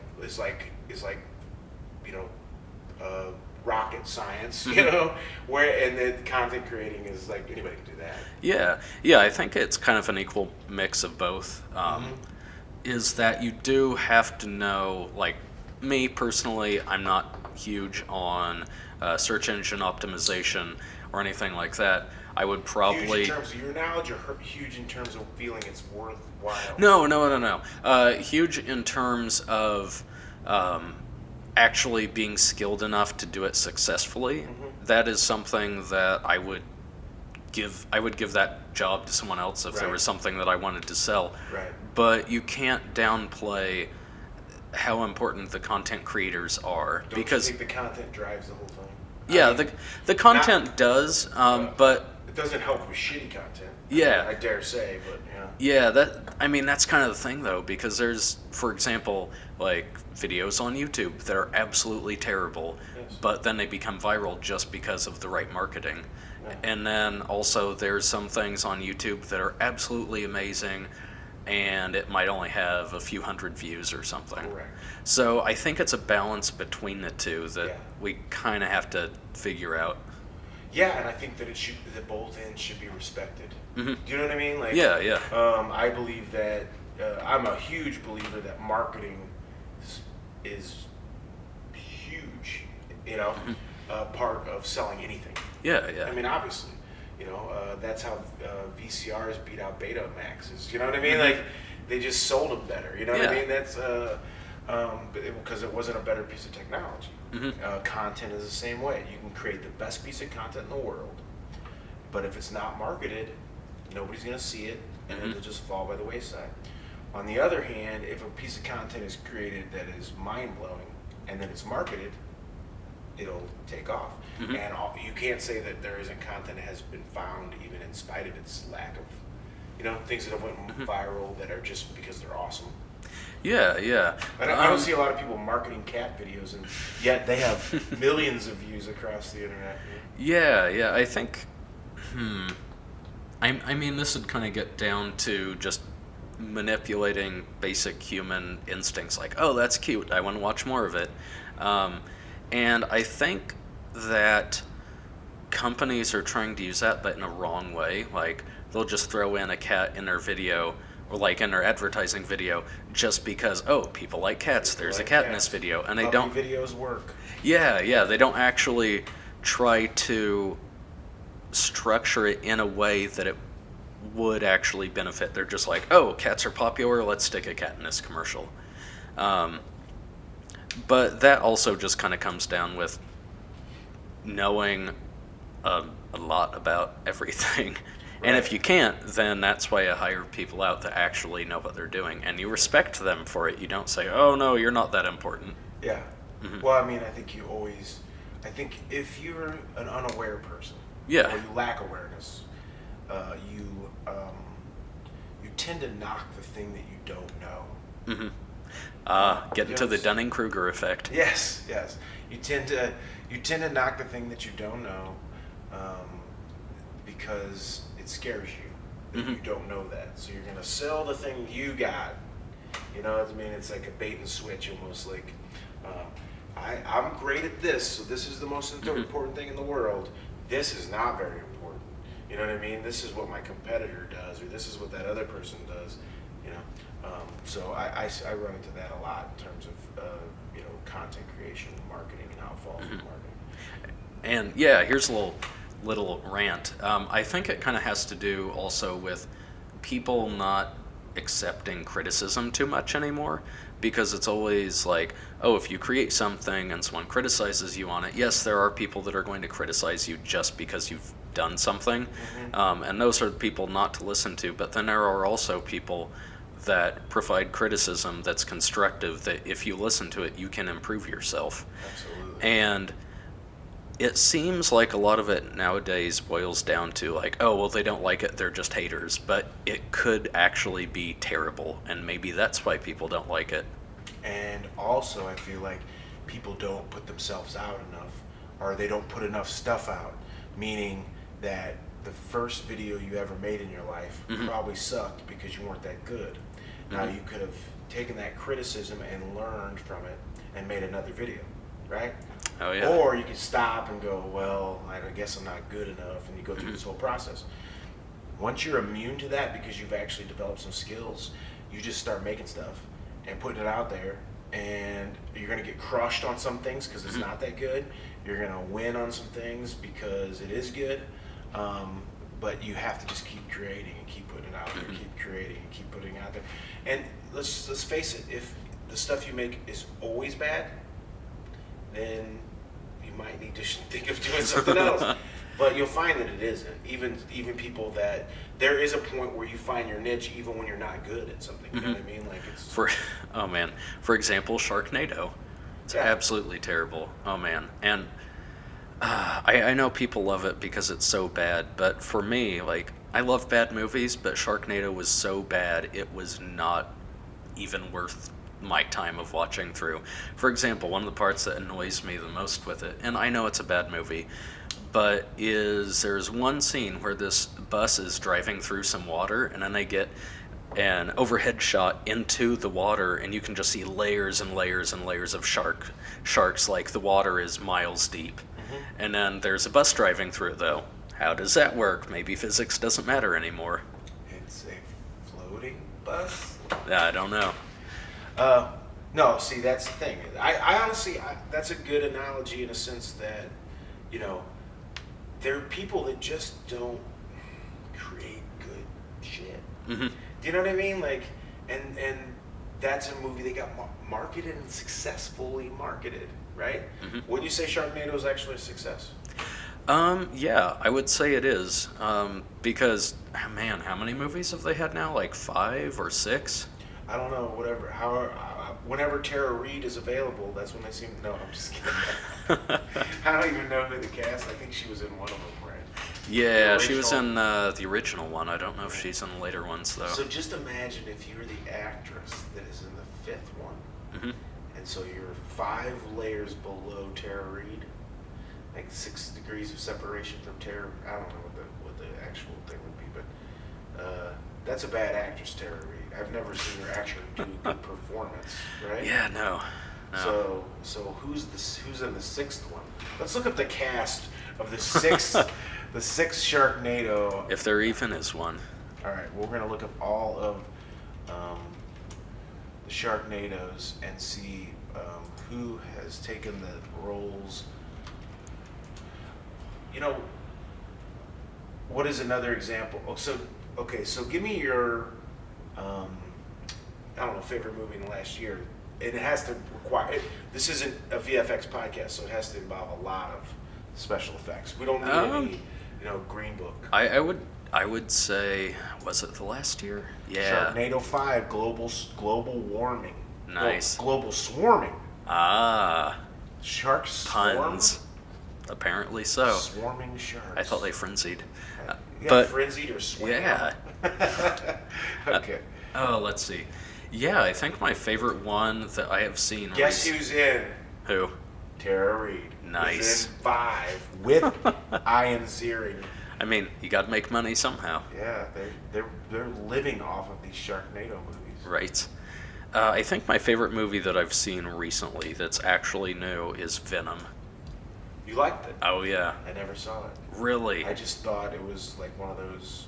Speaker 2: rocket science, where and then content creating is like anybody can do that.
Speaker 3: Yeah. I think it's kind of an equal mix of both. Is that you do have to know, like me personally, I'm not huge on search engine optimization or anything like that. I would probably...
Speaker 2: Huge in terms of your knowledge or huge in terms of feeling it's worthwhile?
Speaker 3: No. Huge in terms of actually being skilled enough to do it successfully. That is something that I would give that job to someone else if there was something that I wanted to sell.
Speaker 2: Right.
Speaker 3: But you can't downplay how important the content creators are.
Speaker 2: Because you think the content drives the whole thing?
Speaker 3: Yeah, the content does, but
Speaker 2: it doesn't help with shitty content.
Speaker 3: Yeah.
Speaker 2: I dare say, but
Speaker 3: yeah. That's kind of the thing though, because there's, for example, like videos on YouTube that are absolutely terrible, but then they become viral just because of the right marketing. And then also there's some things on YouTube that are absolutely amazing and it might only have a few hundred views or something.
Speaker 2: Correct.
Speaker 3: So I think it's a balance between the two that we kind of have to figure out.
Speaker 2: Yeah, and I think that that both ends should be respected. Do you know what I mean? Like,
Speaker 3: yeah.
Speaker 2: I believe that I'm a huge believer that marketing is huge. Part of selling anything.
Speaker 3: Yeah.
Speaker 2: I mean, obviously, that's how VCRs beat out Betamaxes. You know what I mean? Like, they just sold them better. You know what I mean? That's because it wasn't a better piece of technology. Content is the same way. You can create the best piece of content in the world, but if it's not marketed, nobody's going to see it, and it'll just fall by the wayside. On the other hand, if a piece of content is created that is mind-blowing, and then it's marketed, it'll take off. And you can't say that there isn't content that has been found, even in spite of its lack of, things that have went viral that are just because they're awesome.
Speaker 3: Yeah, yeah.
Speaker 2: I don't see a lot of people marketing cat videos, and yet they have millions of views across the internet.
Speaker 3: Yeah. I think, I mean, this would kind of get down to just manipulating basic human instincts, like, oh, that's cute, I want to watch more of it. And I think that companies are trying to use that, but in a wrong way. Like, they'll just throw in a cat in their video, or like in their advertising video, just because, oh, people like cats, there's a cat in this video, and they don't.
Speaker 2: Videos work.
Speaker 3: Yeah, they don't actually try to structure it in a way that it would actually benefit. They're just like, oh, cats are popular, let's stick a cat in this commercial. But that also just kind of comes down with knowing a lot about everything. Right. And if you can't, then that's why you hire people out that actually know what they're doing, and you respect them for it. You don't say, oh, no, you're not that important.
Speaker 2: Yeah. Well, I mean, I think if you're an unaware person, or you lack awareness, you tend to knock the thing that you don't know.
Speaker 3: Get into the Dunning-Kruger effect.
Speaker 2: Yes. You tend to knock the thing that you don't know, because it scares you that you don't know that. So you're gonna sell the thing you got. You know what I mean? It's like a bait and switch, almost like, I'm great at this, so this is the most important thing in the world. This is not very important. You know what I mean? This is what my competitor does, or this is what that other person does. So I run into that a lot in terms of content creation, marketing, and how it falls in marketing.
Speaker 3: And yeah, here's a little rant. I think it kind of has to do also with people not accepting criticism too much anymore, because it's always like, oh, if you create something and someone criticizes you on it, yes, there are people that are going to criticize you just because you've done something, and those are the people not to listen to. But then there are also people that provide criticism that's constructive, that if you listen to it, you can improve yourself.
Speaker 2: Absolutely.
Speaker 3: And it seems like a lot of it nowadays boils down to like, oh, well, they don't like it, they're just haters. But it could actually be terrible, and maybe that's why people don't like it.
Speaker 2: And also, I feel like people don't put themselves out enough, or they don't put enough stuff out, meaning that the first video you ever made in your life probably sucked because you weren't that good. Now you could have taken that criticism and learned from it and made another video, right?
Speaker 3: Oh, yeah.
Speaker 2: Or you could stop and go, well, I guess I'm not good enough, and you go through this whole process. Once you're immune to that because you've actually developed some skills, you just start making stuff and putting it out there, and you're going to get crushed on some things because it's not that good. You're going to win on some things because it is good, but you have to just keep creating and keep putting it out there, keep creating and keep putting it out there. And let's face it, if the stuff you make is always bad, then you might need to think of doing something else. But you'll find that it isn't. Even people that, there is a point where you find your niche even when you're not good at something. You know what I mean? Like it's
Speaker 3: for example, Sharknado. It's absolutely terrible. Oh man. And I know people love it because it's so bad, but for me, like, I love bad movies, but Sharknado was so bad it was not even worth my time of watching through. For example, one of the parts that annoys me the most with it, and I know it's a bad movie, but there's one scene where this bus is driving through some water, and then they get an overhead shot into the water, and you can just see layers and layers and layers of sharks, like the water is miles deep. And then there's a bus driving through it, though. How does that work? Maybe physics doesn't matter anymore.
Speaker 2: It's a floating bus?
Speaker 3: I don't know.
Speaker 2: No, see, that's the thing. I honestly, that's a good analogy in a sense that, there are people that just don't create good shit. Do you know what I mean? Like, and that's a movie that got marketed and successfully marketed, right?
Speaker 3: Mm-hmm.
Speaker 2: Wouldn't you say Sharknado is actually a success?
Speaker 3: Yeah, I would say it is. Because, man, how many movies have they had now? Like 5 or 6?
Speaker 2: I don't know. Whenever Tara Reid is available, that's when they seem. No, I'm just kidding. I don't even know who the cast. I think she was in one of them, right?
Speaker 3: Yeah,
Speaker 2: The
Speaker 3: she was
Speaker 2: original?
Speaker 3: in the original one. I don't know if she's in the later ones, though.
Speaker 2: So just imagine if you're the actress that is in the 5th one,
Speaker 3: Hmm.
Speaker 2: and so you're 5 layers below Tara Reid, like 6 degrees of separation from Tara. I don't know what the actual thing would be, but that's a bad actress, Tara Reid. I've never seen her actually do a good performance, right?
Speaker 3: Yeah, no.
Speaker 2: So who's in the 6th one? Let's look up the cast of the 6th the 6th Sharknado.
Speaker 3: If there even is one.
Speaker 2: All right, we're gonna look up all of the Sharknadoes and see who has taken the roles. You know, what is another example? So give me your I don't know, favorite movie in the last year. And it has to require. This isn't a VFX podcast, so it has to involve a lot of special effects. We don't need any, Green Book.
Speaker 3: I would say, was it the last year? Yeah.
Speaker 2: Sharknado 5, global warming.
Speaker 3: Nice.
Speaker 2: No, global swarming.
Speaker 3: Ah,
Speaker 2: Sharks
Speaker 3: puns.
Speaker 2: swarm?
Speaker 3: Apparently so.
Speaker 2: Swarming sharks.
Speaker 3: I thought they frenzied.
Speaker 2: Yeah,
Speaker 3: but
Speaker 2: frenzied or swarm.
Speaker 3: yeah.
Speaker 2: Okay.
Speaker 3: Oh, let's see. Yeah, I think my favorite one that I have seen.
Speaker 2: Guess who's in?
Speaker 3: Who?
Speaker 2: Tara Reid.
Speaker 3: Nice.
Speaker 2: Who's in 5 with Ian Ziering.
Speaker 3: I mean, you got to make money somehow.
Speaker 2: Yeah, they're living off of these Sharknado movies.
Speaker 3: Right. I think my favorite movie that I've seen recently that's actually new is Venom.
Speaker 2: You liked it?
Speaker 3: Oh, yeah.
Speaker 2: I never saw it.
Speaker 3: Really?
Speaker 2: I just thought it was like one of those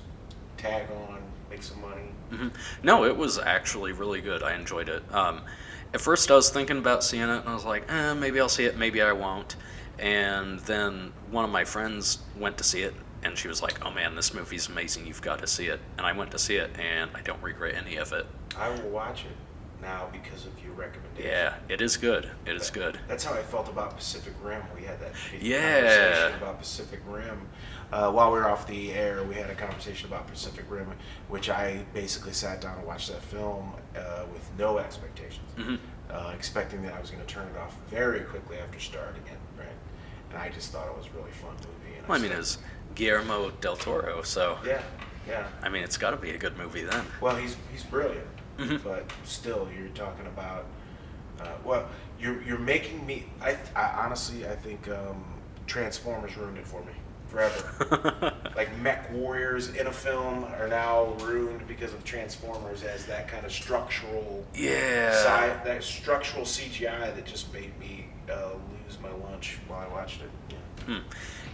Speaker 2: tag on, make some money.
Speaker 3: Hmm. No, it was actually really good. I enjoyed it. At first, I was thinking about seeing it, and I was like, maybe I'll see it, maybe I won't. And then one of my friends went to see it, and she was like, oh man, this movie's amazing, you've got to see it. And I went to see it, and I don't regret any of it.
Speaker 2: I will watch it now because of your recommendation.
Speaker 3: Yeah, it is good. It is good.
Speaker 2: That's how I felt about Pacific Rim. We had that
Speaker 3: Yeah.
Speaker 2: conversation about Pacific Rim. While we were off the air, we had a conversation about Pacific Rim, which I basically sat down and watched that film with no expectations, expecting that I was going to turn it off very quickly after starting it, right? And I just thought it was a really fun movie. And
Speaker 3: Well, I mean, it's Guillermo del Toro, so
Speaker 2: yeah.
Speaker 3: I mean, it's got to be a good movie then.
Speaker 2: Well, he's brilliant,
Speaker 3: Mhm.
Speaker 2: but still, you're talking about. You're making me. I honestly, I think Transformers ruined it for me forever. Like mech warriors in a film are now ruined because of Transformers as that kind of structural.
Speaker 3: Yeah.
Speaker 2: That structural CGI that just made me lose my lunch while I watched it. Yeah.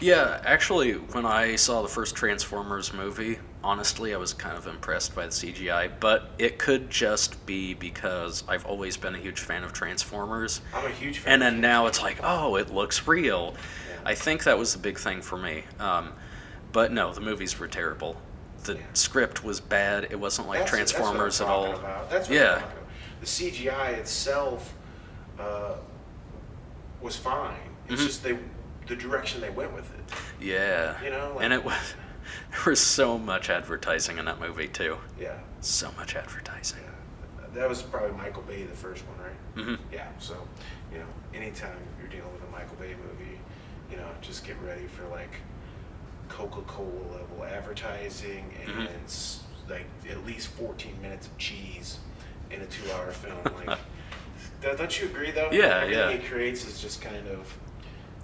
Speaker 3: Yeah, actually, when I saw the first Transformers movie, honestly, I was kind of impressed by the CGI, but it could just be because I've always been a huge fan of Transformers.
Speaker 2: I'm a huge fan.
Speaker 3: And then now it's like, oh, it looks real.
Speaker 2: Yeah.
Speaker 3: I think that was the big thing for me. But no, the movies were terrible. The script was bad. It wasn't like Transformers
Speaker 2: that's
Speaker 3: at
Speaker 2: what I'm
Speaker 3: all.
Speaker 2: talking about. That's what
Speaker 3: Yeah.
Speaker 2: I'm talking about. The CGI itself was fine. It's just the direction they went with it.
Speaker 3: Yeah.
Speaker 2: You know, like-
Speaker 3: and it was there was so much advertising in that movie too.
Speaker 2: Yeah.
Speaker 3: So much advertising.
Speaker 2: That was probably Michael Bay, the first one, right?
Speaker 3: Hmm.
Speaker 2: Yeah. So, anytime you're dealing with a Michael Bay movie, just get ready for like Coca-Cola level advertising and like at least 14 minutes of cheese in a 2-hour film. Like, don't you agree though?
Speaker 3: Yeah,
Speaker 2: Everything
Speaker 3: yeah.
Speaker 2: it creates is just kind of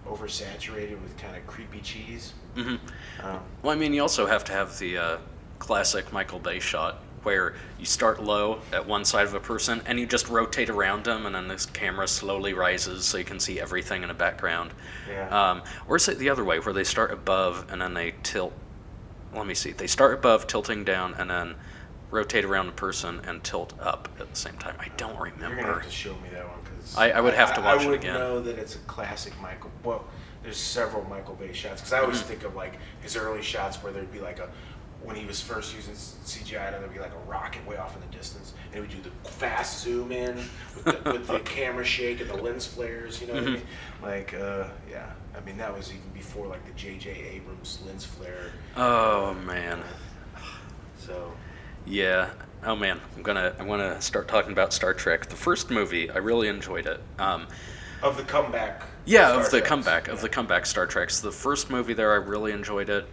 Speaker 2: oversaturated with kind of creepy cheese.
Speaker 3: Hmm.
Speaker 2: Um,
Speaker 3: Well, I mean, you also have to have the classic Michael Bay shot where you start low at one side of a person and you just rotate around them, and then this camera slowly rises so you can see everything in the background.
Speaker 2: Yeah.
Speaker 3: Or is it the other way where they start above and then they tilt? Let me see. They start above, tilting down, and then rotate around the person and tilt up at the same time. I don't
Speaker 2: You're gonna
Speaker 3: remember.
Speaker 2: have to show me that one because
Speaker 3: I would have to watch it again.
Speaker 2: I would know that it's a classic Michael. Well, there's several Michael Bay shots because I always think of like his early shots where there'd be like a when he was first using CGI, there'd be like a rocket way off in the distance, and he would do the fast zoom in with the camera shake and the lens flares. You know what I mean? Like, yeah. I mean, that was even before like the J.J. Abrams lens flare.
Speaker 3: Oh man.
Speaker 2: So.
Speaker 3: Yeah. Oh man. I'm gonna start talking about Star Trek. The first movie, I really enjoyed it.
Speaker 2: Of the comeback.
Speaker 3: Yeah,
Speaker 2: Star
Speaker 3: of the
Speaker 2: Treks.
Speaker 3: comeback,
Speaker 2: Yeah.
Speaker 3: of the comeback Star Treks. The first movie there, I really enjoyed it.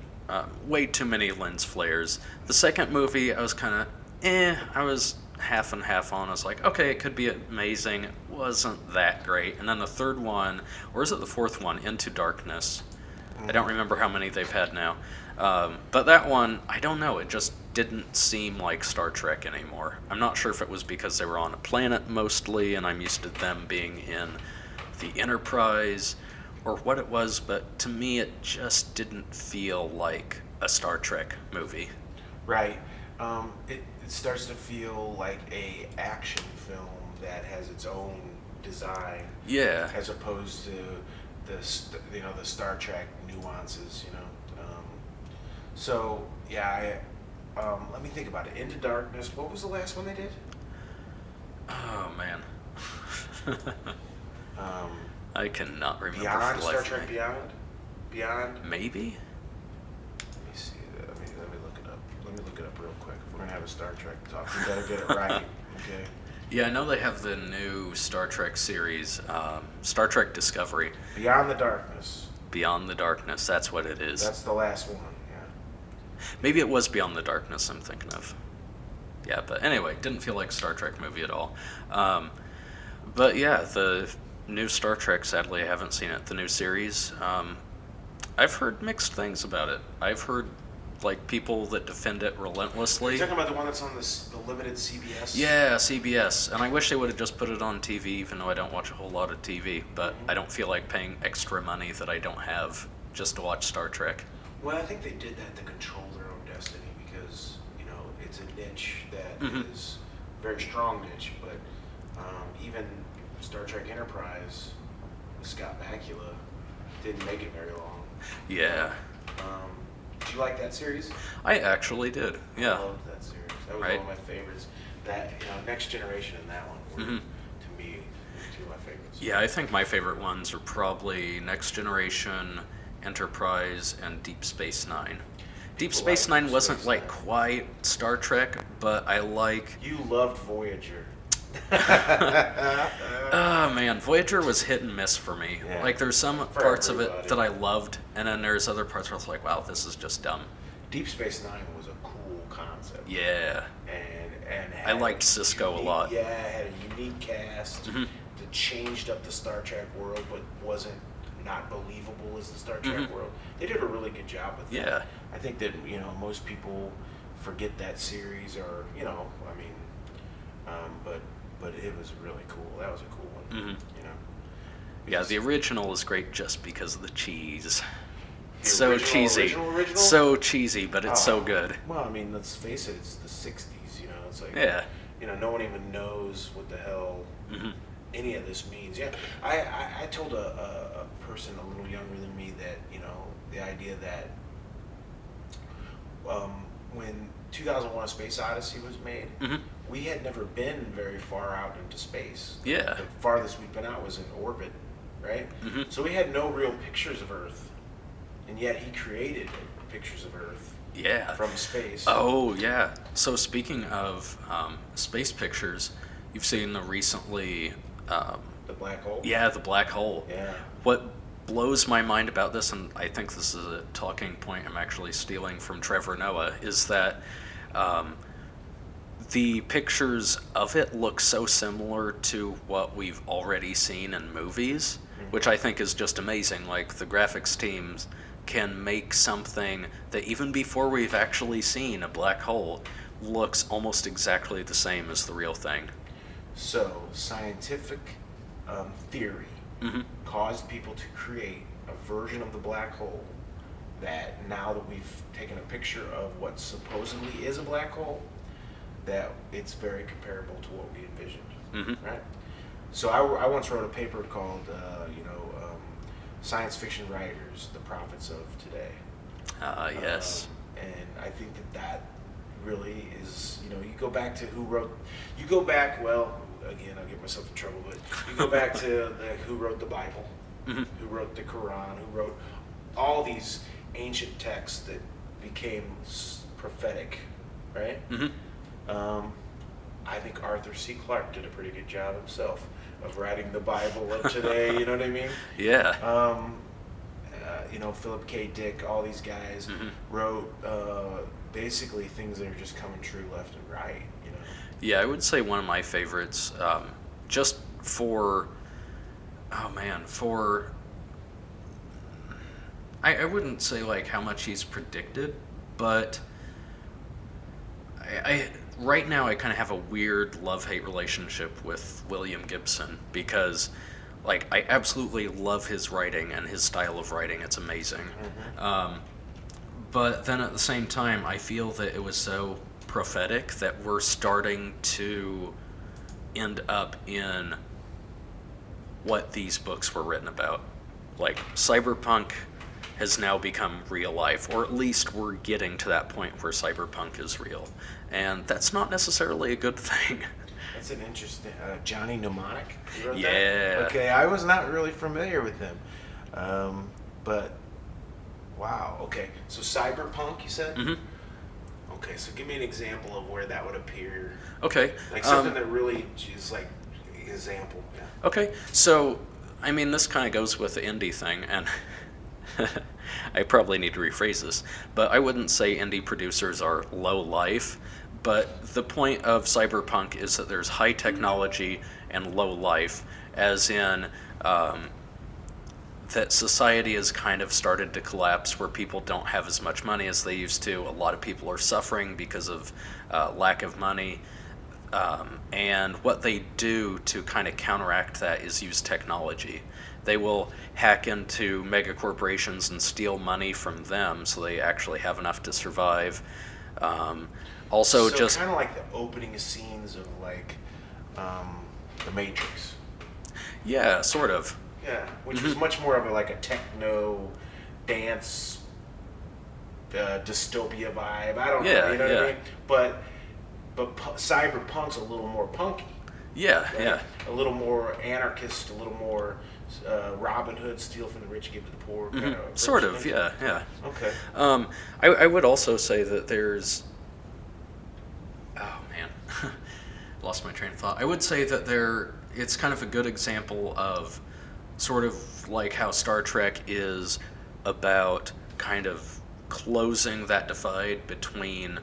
Speaker 3: Way too many lens flares. The second movie, I was kind of, I was half and half on. I was like, okay, it could be amazing. It wasn't that great. And then the third one, or is it the fourth one, Into Darkness? I don't remember how many they've had now. But that one, I don't know, it just didn't seem like Star Trek anymore. I'm not sure if it was because they were on a planet mostly, and I'm used to them being in the Enterprise, or what it was, but to me it just didn't feel like a Star Trek movie.
Speaker 2: Right. It starts to feel like a action film that has its own design.
Speaker 3: Yeah.
Speaker 2: As opposed to the Star Trek nuances. So yeah, let me think about it. Into Darkness. What was the last one they did?
Speaker 3: Oh man. I cannot remember.
Speaker 2: Beyond
Speaker 3: for the
Speaker 2: Star
Speaker 3: life of
Speaker 2: Trek
Speaker 3: me.
Speaker 2: Beyond.
Speaker 3: Maybe.
Speaker 2: Let me see. Let me look it up. Let me look it up real quick. If we're gonna have a Star Trek talk, we better get it right. Okay.
Speaker 3: Yeah, I know they have the new Star Trek series, Star Trek Discovery.
Speaker 2: Beyond the Darkness.
Speaker 3: Beyond the Darkness, that's what it is.
Speaker 2: That's the last one. Yeah.
Speaker 3: Maybe it was Beyond the Darkness I'm thinking of. Yeah, but anyway, didn't feel like a Star Trek movie at all. But yeah, the new Star Trek, sadly I haven't seen it, the new series. I've heard mixed things about it. I've heard like people that defend it relentlessly.
Speaker 2: You're talking about the one that's on the limited CBS?
Speaker 3: Yeah, CBS. And I wish they would have just put it on TV, even though I don't watch a whole lot of TV. But I don't feel like paying extra money that I don't have just to watch Star Trek.
Speaker 2: Well, I think they did that to control their own destiny because, it's a niche that is a very strong niche, but even Star Trek Enterprise with Scott Bakula didn't make it very long.
Speaker 3: Yeah.
Speaker 2: Did you like that series?
Speaker 3: I actually did, yeah.
Speaker 2: I loved that series. That was
Speaker 3: Right.
Speaker 2: one of my favorites. That, Next Generation and that one were, to me, two of my favorites.
Speaker 3: Yeah, I think my favorite ones are probably Next Generation, Enterprise, and Deep Space Nine. Deep Space
Speaker 2: like
Speaker 3: Nine
Speaker 2: Deep
Speaker 3: wasn't
Speaker 2: Space
Speaker 3: like
Speaker 2: Nine.
Speaker 3: quite Star Trek, but I like...
Speaker 2: You loved Voyager.
Speaker 3: Oh man, Voyager was hit and miss for me.
Speaker 2: Yeah.
Speaker 3: Like there's some
Speaker 2: For
Speaker 3: parts of
Speaker 2: everybody.
Speaker 3: it that I loved, and then there's other parts where I was like, wow, this is just dumb.
Speaker 2: Deep Space Nine was a cool concept.
Speaker 3: Yeah.
Speaker 2: And
Speaker 3: I liked Cisco a lot.
Speaker 2: Yeah, it had a unique cast that changed up the Star Trek world, but wasn't not believable as the Star Trek world. They did a really good job with that.
Speaker 3: Yeah.
Speaker 2: I think that most people forget that series, or but it was really cool. That was a cool one.
Speaker 3: Yeah, the original is great just because of the cheese.
Speaker 2: The
Speaker 3: So
Speaker 2: original,
Speaker 3: cheesy.
Speaker 2: original?
Speaker 3: So cheesy, but it's so
Speaker 2: Oh,
Speaker 3: good.
Speaker 2: Well, let's face it, it's the '60s. It's like
Speaker 3: Yeah.
Speaker 2: no one even knows what the hell any of this means. Yeah, I told a person a little younger than me that the idea that when 2001: A Space Odyssey was made, we had never been very far out into space.
Speaker 3: Yeah.
Speaker 2: The farthest we'd been out was in orbit, right? So we had no real pictures of Earth, and yet he created pictures of Earth
Speaker 3: Yeah.
Speaker 2: from space.
Speaker 3: Oh, yeah. So speaking of space pictures, you've seen the recently...
Speaker 2: The black hole.
Speaker 3: yeah, the black hole.
Speaker 2: Yeah.
Speaker 3: What blows my mind about this, and I think this is a talking point I'm actually stealing from Trevor Noah, is that the pictures of it look so similar to what we've already seen in movies, which I think is just amazing. Like, the graphics teams can make something that even before we've actually seen a black hole looks almost exactly the same as the real thing.
Speaker 2: So scientific theory caused people to create a version of the black hole that, now that we've taken a picture of what supposedly is a black hole, that it's very comparable to what we envisioned, right? So I once wrote a paper called, Science Fiction Writers, the Prophets of Today.
Speaker 3: Yes.
Speaker 2: and I think that really is, you go back to well, again, I'll get myself in trouble, but you go back to who wrote the Bible, who wrote the Quran, who wrote all these ancient texts that became prophetic, right? I think Arthur C. Clarke did a pretty good job himself of writing the Bible of today, you know what I mean?
Speaker 3: Yeah.
Speaker 2: Philip K. Dick, all these guys wrote basically things that are just coming true left and right,
Speaker 3: Yeah, I would say one of my favorites, just for, I wouldn't say like how much he's predicted, but I right now I kind of have a weird love-hate relationship with William Gibson, because like I absolutely love his writing and his style of writing. It's amazing. But then at the same time, I feel that it was so prophetic that we're starting to end up in what these books were written about. Like, cyberpunk has now become real life, or at least we're getting to that point where cyberpunk is real. And that's not necessarily a good thing.
Speaker 2: That's an interesting... Johnny Mnemonic? You wrote
Speaker 3: Yeah.
Speaker 2: that? Okay, I was not really familiar with him. But, wow, okay. So cyberpunk, you said? Okay, so give me an example of where that would appear.
Speaker 3: Okay.
Speaker 2: Like something that really is like an example. Yeah.
Speaker 3: Okay, so, I mean, this kind of goes with the indie thing, and I probably need to rephrase this, but I wouldn't say indie producers are low life, but the point of cyberpunk is that there's high technology and low life, as in that society has kind of started to collapse where people don't have as much money as they used to. A lot of people are suffering because of lack of money. And what they do to kind of counteract that is use technology. They will hack into mega corporations and steal money from them so they actually have enough to survive. Also,
Speaker 2: so
Speaker 3: just
Speaker 2: kind of like the opening scenes of like The Matrix.
Speaker 3: Yeah, sort of.
Speaker 2: Yeah, which was much more of a techno dance dystopia vibe. I don't know, you know what I mean? But cyberpunk's a little more punky.
Speaker 3: Yeah,
Speaker 2: right?
Speaker 3: yeah.
Speaker 2: A little more anarchist, a little more Robin Hood, steal from the rich, give to the poor kind of.
Speaker 3: Sort of, yeah.
Speaker 2: Okay.
Speaker 3: I would also say that there's... Oh, man. Lost my train of thought. I would say that it's kind of a good example of sort of like how Star Trek is about kind of closing that divide between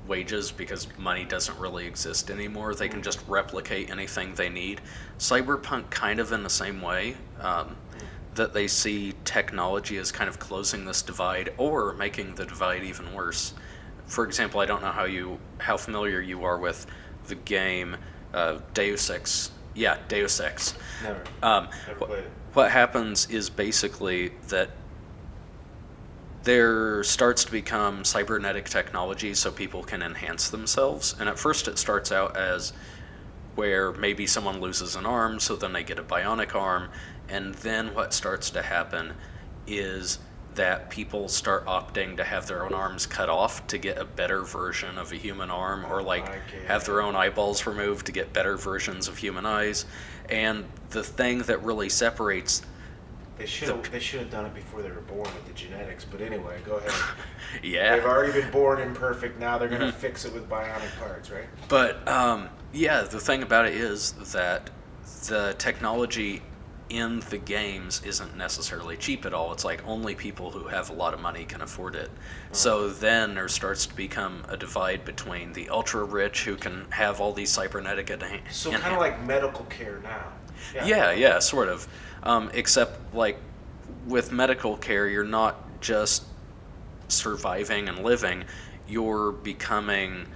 Speaker 3: wages, because money doesn't really exist anymore. They can just replicate anything they need. Cyberpunk kind of in the same way, that they see technology as kind of closing this divide or making the divide even worse. For example, I don't know how familiar you are with the game Deus Ex. Yeah, Deus Ex.
Speaker 2: Never played it.
Speaker 3: What happens is basically that there starts to become cybernetic technology so people can enhance themselves. And at first it starts out as where maybe someone loses an arm, so then they get a bionic arm. And then what starts to happen is that people start opting to have their own arms cut off to get a better version of a human arm, or have their own eyeballs removed to get better versions of human eyes. And the thing that really separates...
Speaker 2: They should have done it before they were born with the genetics, but anyway, go ahead.
Speaker 3: Yeah.
Speaker 2: They've already been born imperfect, now they're going to fix it with bionic parts, right?
Speaker 3: But, the thing about it is that the technology in the games isn't necessarily cheap at all. It's like only people who have a lot of money can afford it. So then there starts to become a divide between the ultra-rich who can have all these cybernetic...
Speaker 2: So kind of like medical care now.
Speaker 3: Yeah, sort of. Except, like, with medical care, you're not just surviving and living, you're becoming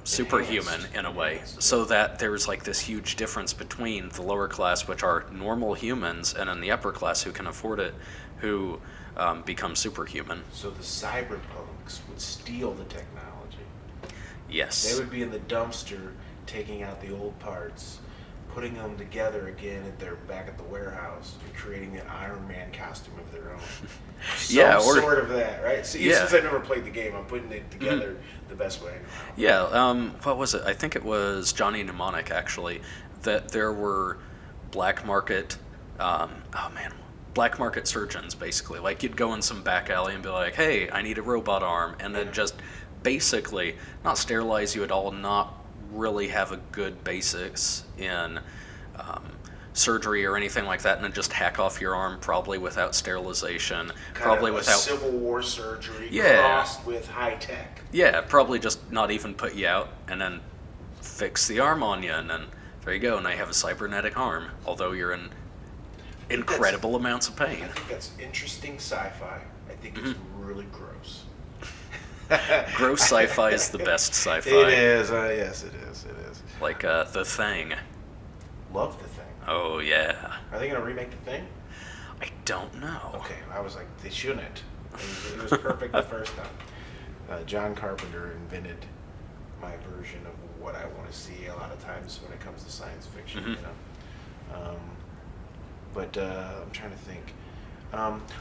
Speaker 3: superhuman in a way. So that there's, like, this huge difference between the lower class, which are normal humans, and then the upper class who can afford it, who become superhuman.
Speaker 2: So the cyberpunks would steal the technology.
Speaker 3: Yes.
Speaker 2: They would be in the dumpster taking out the old parts, putting them together again at their back at the warehouse and creating an Iron Man costume of their own.
Speaker 3: Yeah, or
Speaker 2: Sort of that, right? So,
Speaker 3: yeah.
Speaker 2: since I never played the game, I'm putting it together the best way I know how.
Speaker 3: Yeah, what was it? I think it was Johnny Mnemonic, actually, that there were black market, black market surgeons, basically. Like, you'd go in some back alley and be like, hey, I need a robot arm, and then just basically not sterilize you at all, not really have a good basics in surgery or anything like that, and then just hack off your arm, probably without sterilization, probably
Speaker 2: of a
Speaker 3: without
Speaker 2: Civil War surgery
Speaker 3: Yeah.
Speaker 2: crossed with high tech.
Speaker 3: Yeah, probably just not even put you out, and then fix the arm on you, and then there you go. Now you have a cybernetic arm, although you're in incredible amounts of
Speaker 2: I
Speaker 3: pain.
Speaker 2: think that's interesting sci-fi. I think it's really gross.
Speaker 3: Gross sci-fi is the best sci-fi.
Speaker 2: It is. Yes, it is. It is.
Speaker 3: Like The Thing.
Speaker 2: Love the thing.
Speaker 3: Oh yeah.
Speaker 2: Are they going to remake the thing?
Speaker 3: I don't know.
Speaker 2: Okay, I was like, they shouldn't. It was perfect the first time. John Carpenter invented my version of what I want to see a lot of times when it comes to science fiction, you know. I'm trying to think.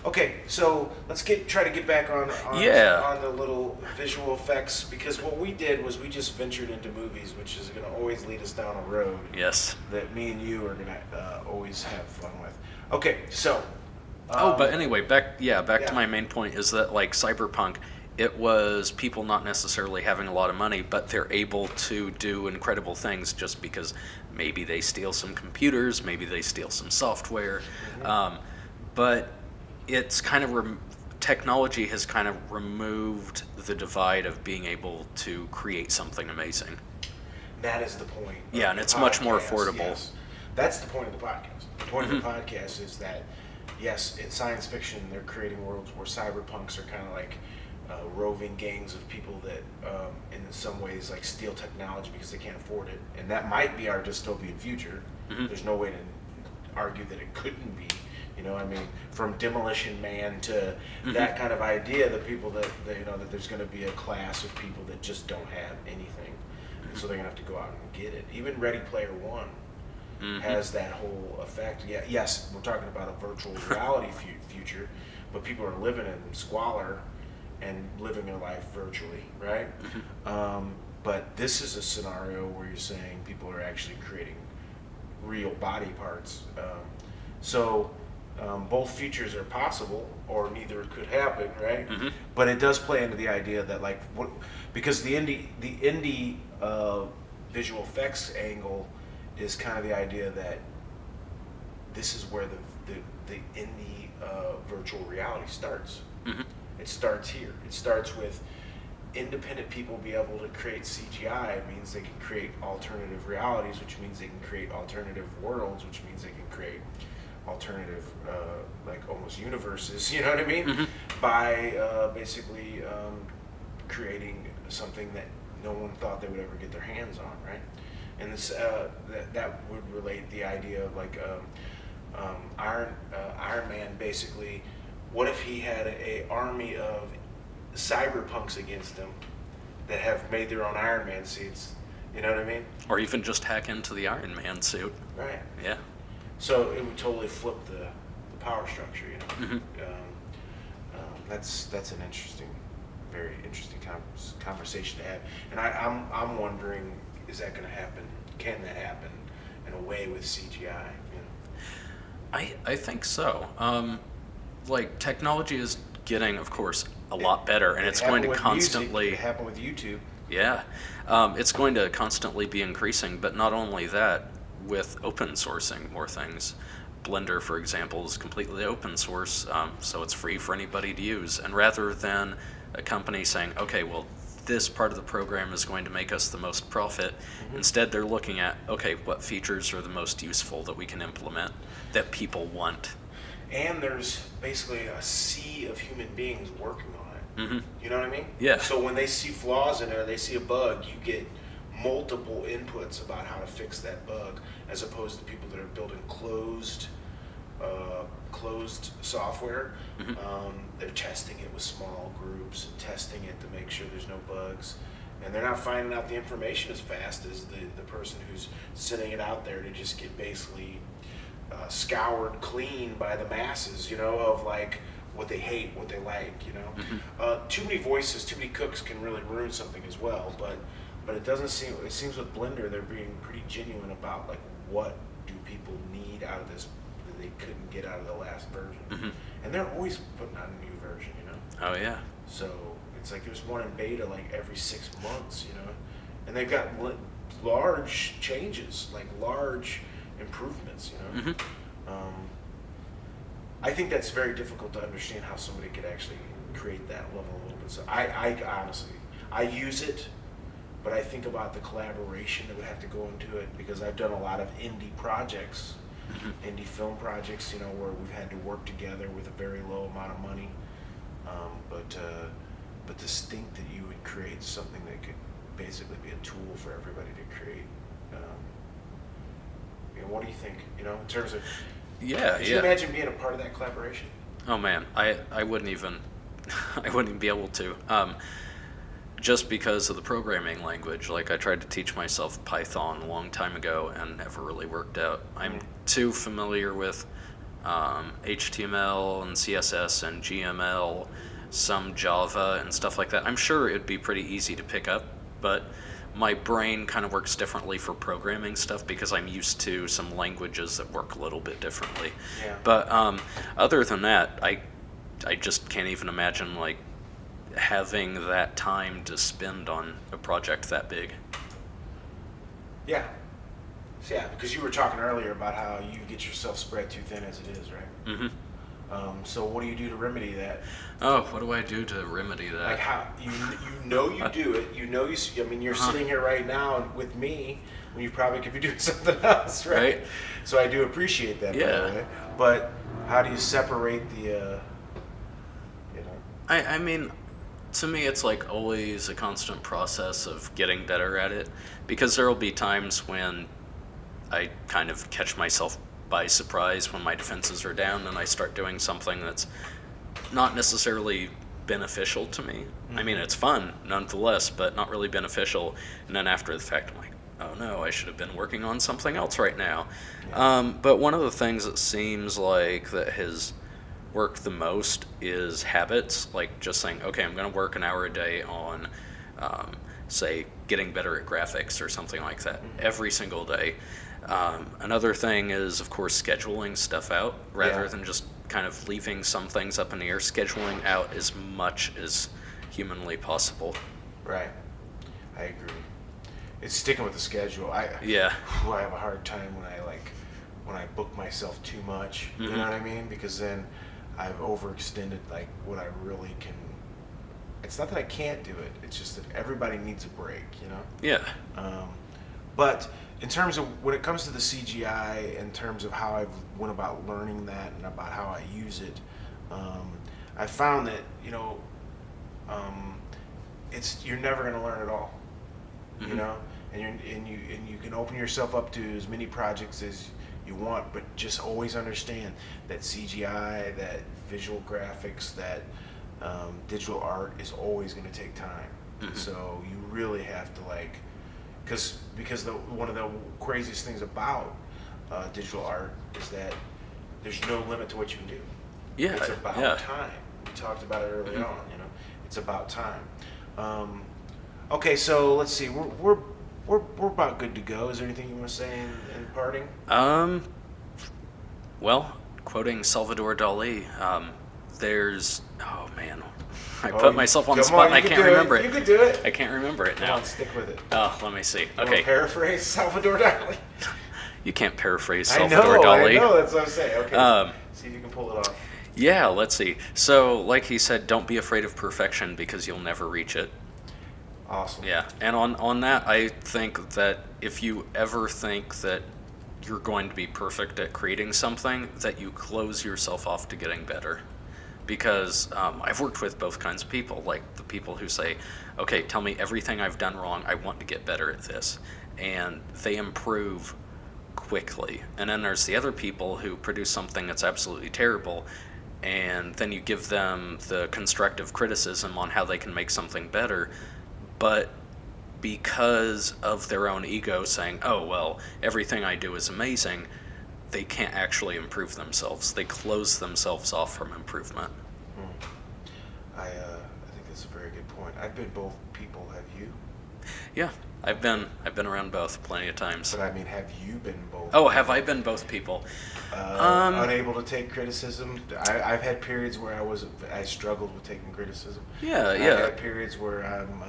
Speaker 2: Okay, so let's try to get back on the little visual effects, because what we did was we just ventured into movies, which is going to always lead us down a road
Speaker 3: Yes.
Speaker 2: that me and you are going to always have fun with. Okay, so.
Speaker 3: But anyway, back
Speaker 2: yeah.
Speaker 3: to my main point is that, like, Cyberpunk, it was people not necessarily having a lot of money, but they're able to do incredible things just because maybe they steal some computers, maybe they steal some software, but it's kind of technology has kind of removed the divide of being able to create something amazing.
Speaker 2: That is the point.
Speaker 3: Yeah, and it's much more affordable.
Speaker 2: Yes. That's the point of the podcast. The point of the podcast is that, yes, in science fiction, they're creating worlds where cyberpunks are kind of like roving gangs of people that, in some ways, like steal technology because they can't afford it, and that might be our dystopian future. There's no way to argue that it couldn't be. You know, I mean, from Demolition Man to that kind of idea, the people that that there's going to be a class of people that just don't have anything, and so they're going to have to go out and get it. Even Ready Player One has that whole effect. Yeah, yes, we're talking about a virtual reality future, but people are living in squalor and living their life virtually, right? But this is a scenario where you're saying people are actually creating real body parts. Both futures are possible, or neither could happen, right? But it does play into the idea that, like, because the indie visual effects angle is kind of the idea that this is where the indie virtual reality starts. It starts here. It starts with independent people be able to create CGI. It means they can create alternative realities, which means they can create alternative worlds, which means they can create alternative, like almost universes, you know what I mean? By basically creating something that no one thought they would ever get their hands on, right? And this that would relate the idea of like Iron Man. Basically, what if he had a army of cyberpunks against him that have made their own Iron Man suits? You know what I mean?
Speaker 3: Or even just hack into the Iron Man suit.
Speaker 2: Right.
Speaker 3: Yeah.
Speaker 2: So it would totally flip the power structure, you know. That's an interesting, very interesting conversation to have. And I'm wondering, is that going to happen? Can that happen in a way with CGI? You know?
Speaker 3: I think so. Like, technology is getting, of course, a lot better, and it's going to constantly.
Speaker 2: It happened with YouTube.
Speaker 3: Yeah, it's going to constantly be increasing. But not only that, with open sourcing more things. Blender, for example, is completely open source, so it's free for anybody to use. And rather than a company saying, okay, well, this part of the program is going to make us the most profit, instead they're looking at, okay, what features are the most useful that we can implement that people want.
Speaker 2: And there's basically a sea of human beings working on it. You know what I mean?
Speaker 3: Yeah.
Speaker 2: So when they see flaws in it or they see a bug, you get multiple inputs about how to fix that bug, as opposed to people that are building closed software. They're testing it with small groups and testing it to make sure there's no bugs, and they're not finding out the information as fast as the person who's sending it out there to just get basically scoured clean by the masses, of like what they hate, what they like, Too many voices, too many cooks can really ruin something as well, but it seems with Blender they're being pretty genuine about like what do people need out of this that they couldn't get out of the last version. And they're always putting out a new version,
Speaker 3: Oh yeah.
Speaker 2: So it's like there's one in beta like every 6 months, and they've got large changes, like large improvements, I think that's very difficult to understand how somebody could actually create that level a little bit. So I honestly, I use it, but I think about the collaboration that would have to go into it, because I've done a lot of indie projects, indie film projects, where we've had to work together with a very low amount of money. But to think that you would create something that could basically be a tool for everybody to create. What do you think? In terms of, could you imagine being a part of that collaboration?
Speaker 3: Oh man, I wouldn't even I wouldn't even be able to. Just because of the programming language. Like, I tried to teach myself Python a long time ago and never really worked out. I'm too familiar with HTML and CSS and GML, some Java and stuff like that. I'm sure it'd be pretty easy to pick up, but my brain kind of works differently for programming stuff because I'm used to some languages that work a little bit differently.
Speaker 2: Yeah.
Speaker 3: But other than that, I just can't even imagine like having that time to spend on a project that big.
Speaker 2: Yeah. Yeah, because you were talking earlier about how you get yourself spread too thin as it is, right? So what do you do to remedy that?
Speaker 3: Oh, what do I do to remedy that?
Speaker 2: Like how you do it. You're sitting here right now with me when you probably could be doing something else, right? So I do appreciate that.
Speaker 3: Yeah.
Speaker 2: By the way. But how do you separate the?
Speaker 3: I mean, to me, it's like always a constant process of getting better at it, because there will be times when I kind of catch myself by surprise when my defenses are down and I start doing something that's not necessarily beneficial to me. I mean, it's fun nonetheless, but not really beneficial. And then after the fact, I'm like, oh no, I should have been working on something else right now. But one of the things that seems like that has worked the most is habits, like just saying, okay, I'm going to work an hour a day on, say, getting better at graphics or something like that every single day. Another thing is, of course, scheduling stuff out rather than just kind of leaving some things up in the air. Scheduling out as much as humanly possible.
Speaker 2: Right. I agree. It's sticking with the schedule. I have a hard time when I book myself too much. You know what I mean? Because then I've overextended like what I really can. It's not that I can't do it. It's just that everybody needs a break,
Speaker 3: Yeah.
Speaker 2: But in terms of when it comes to the CGI, in terms of how I went about learning that and about how I use it, I found that you're never going to learn it all, and you can open yourself up to as many projects as you want, but just always understand that CGI, that visual graphics, that digital art is always going to take time. So you really have to because one of the craziest things about digital art is that there's no limit to what you can do.
Speaker 3: Yeah,
Speaker 2: it's about time. We talked about it early on. It's about time. Okay, so let's see. We're about good to go. Is there anything you want to say in parting?
Speaker 3: Well, quoting Salvador Dali, I put myself on the spot and I can't remember it.
Speaker 2: You can do it.
Speaker 3: I can't remember it now.
Speaker 2: Come on, stick with it.
Speaker 3: Oh, let me see.
Speaker 2: You
Speaker 3: Okay.
Speaker 2: want to paraphrase Salvador Dali?
Speaker 3: You can't paraphrase Salvador Dali.
Speaker 2: I know, that's what I'm saying. Okay, see if you can pull it off.
Speaker 3: Yeah, let's see. So, like he said, don't be afraid of perfection because you'll never reach it.
Speaker 2: Awesome.
Speaker 3: Yeah, and on that, I think that if you ever think that you're going to be perfect at creating something, that you close yourself off to getting better. Because I've worked with both kinds of people, like the people who say, okay, tell me everything I've done wrong, I want to get better at this. And they improve quickly. And then there's the other people who produce something that's absolutely terrible, and then you give them the constructive criticism on how they can make something better, but because of their own ego saying, oh, well, everything I do is amazing, they can't actually improve themselves. They close themselves off from improvement.
Speaker 2: I think that's a very good point. I've been both people. Have you?
Speaker 3: Yeah, I've been around both plenty of times.
Speaker 2: But I mean, have you been both?
Speaker 3: Oh, have I been both people?
Speaker 2: Unable to take criticism. I've had periods where I struggled with taking criticism.
Speaker 3: Yeah.
Speaker 2: I've had periods where I'm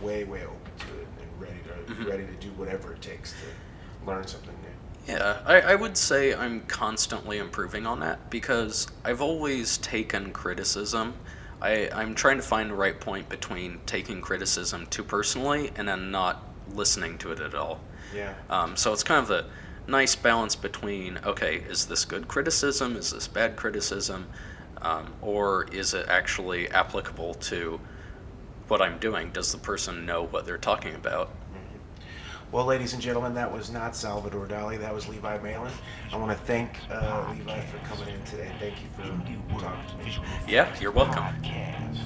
Speaker 2: way open to it and ready to do whatever it takes to learn something new.
Speaker 3: Yeah, I would say I'm constantly improving on that because I've always taken criticism. I'm trying to find the right point between taking criticism too personally and then not listening to it at all.
Speaker 2: Yeah.
Speaker 3: So it's kind of a nice balance between, okay, is this good criticism? Is this bad criticism? Or is it actually applicable to what I'm doing? Does the person know what they're talking about?
Speaker 2: Well, ladies and gentlemen, that was not Salvador Dali. That was Levi Malin. I want to thank Levi for coming in today. Thank you for talking to me.
Speaker 3: Yeah, you're welcome.
Speaker 1: Podcast.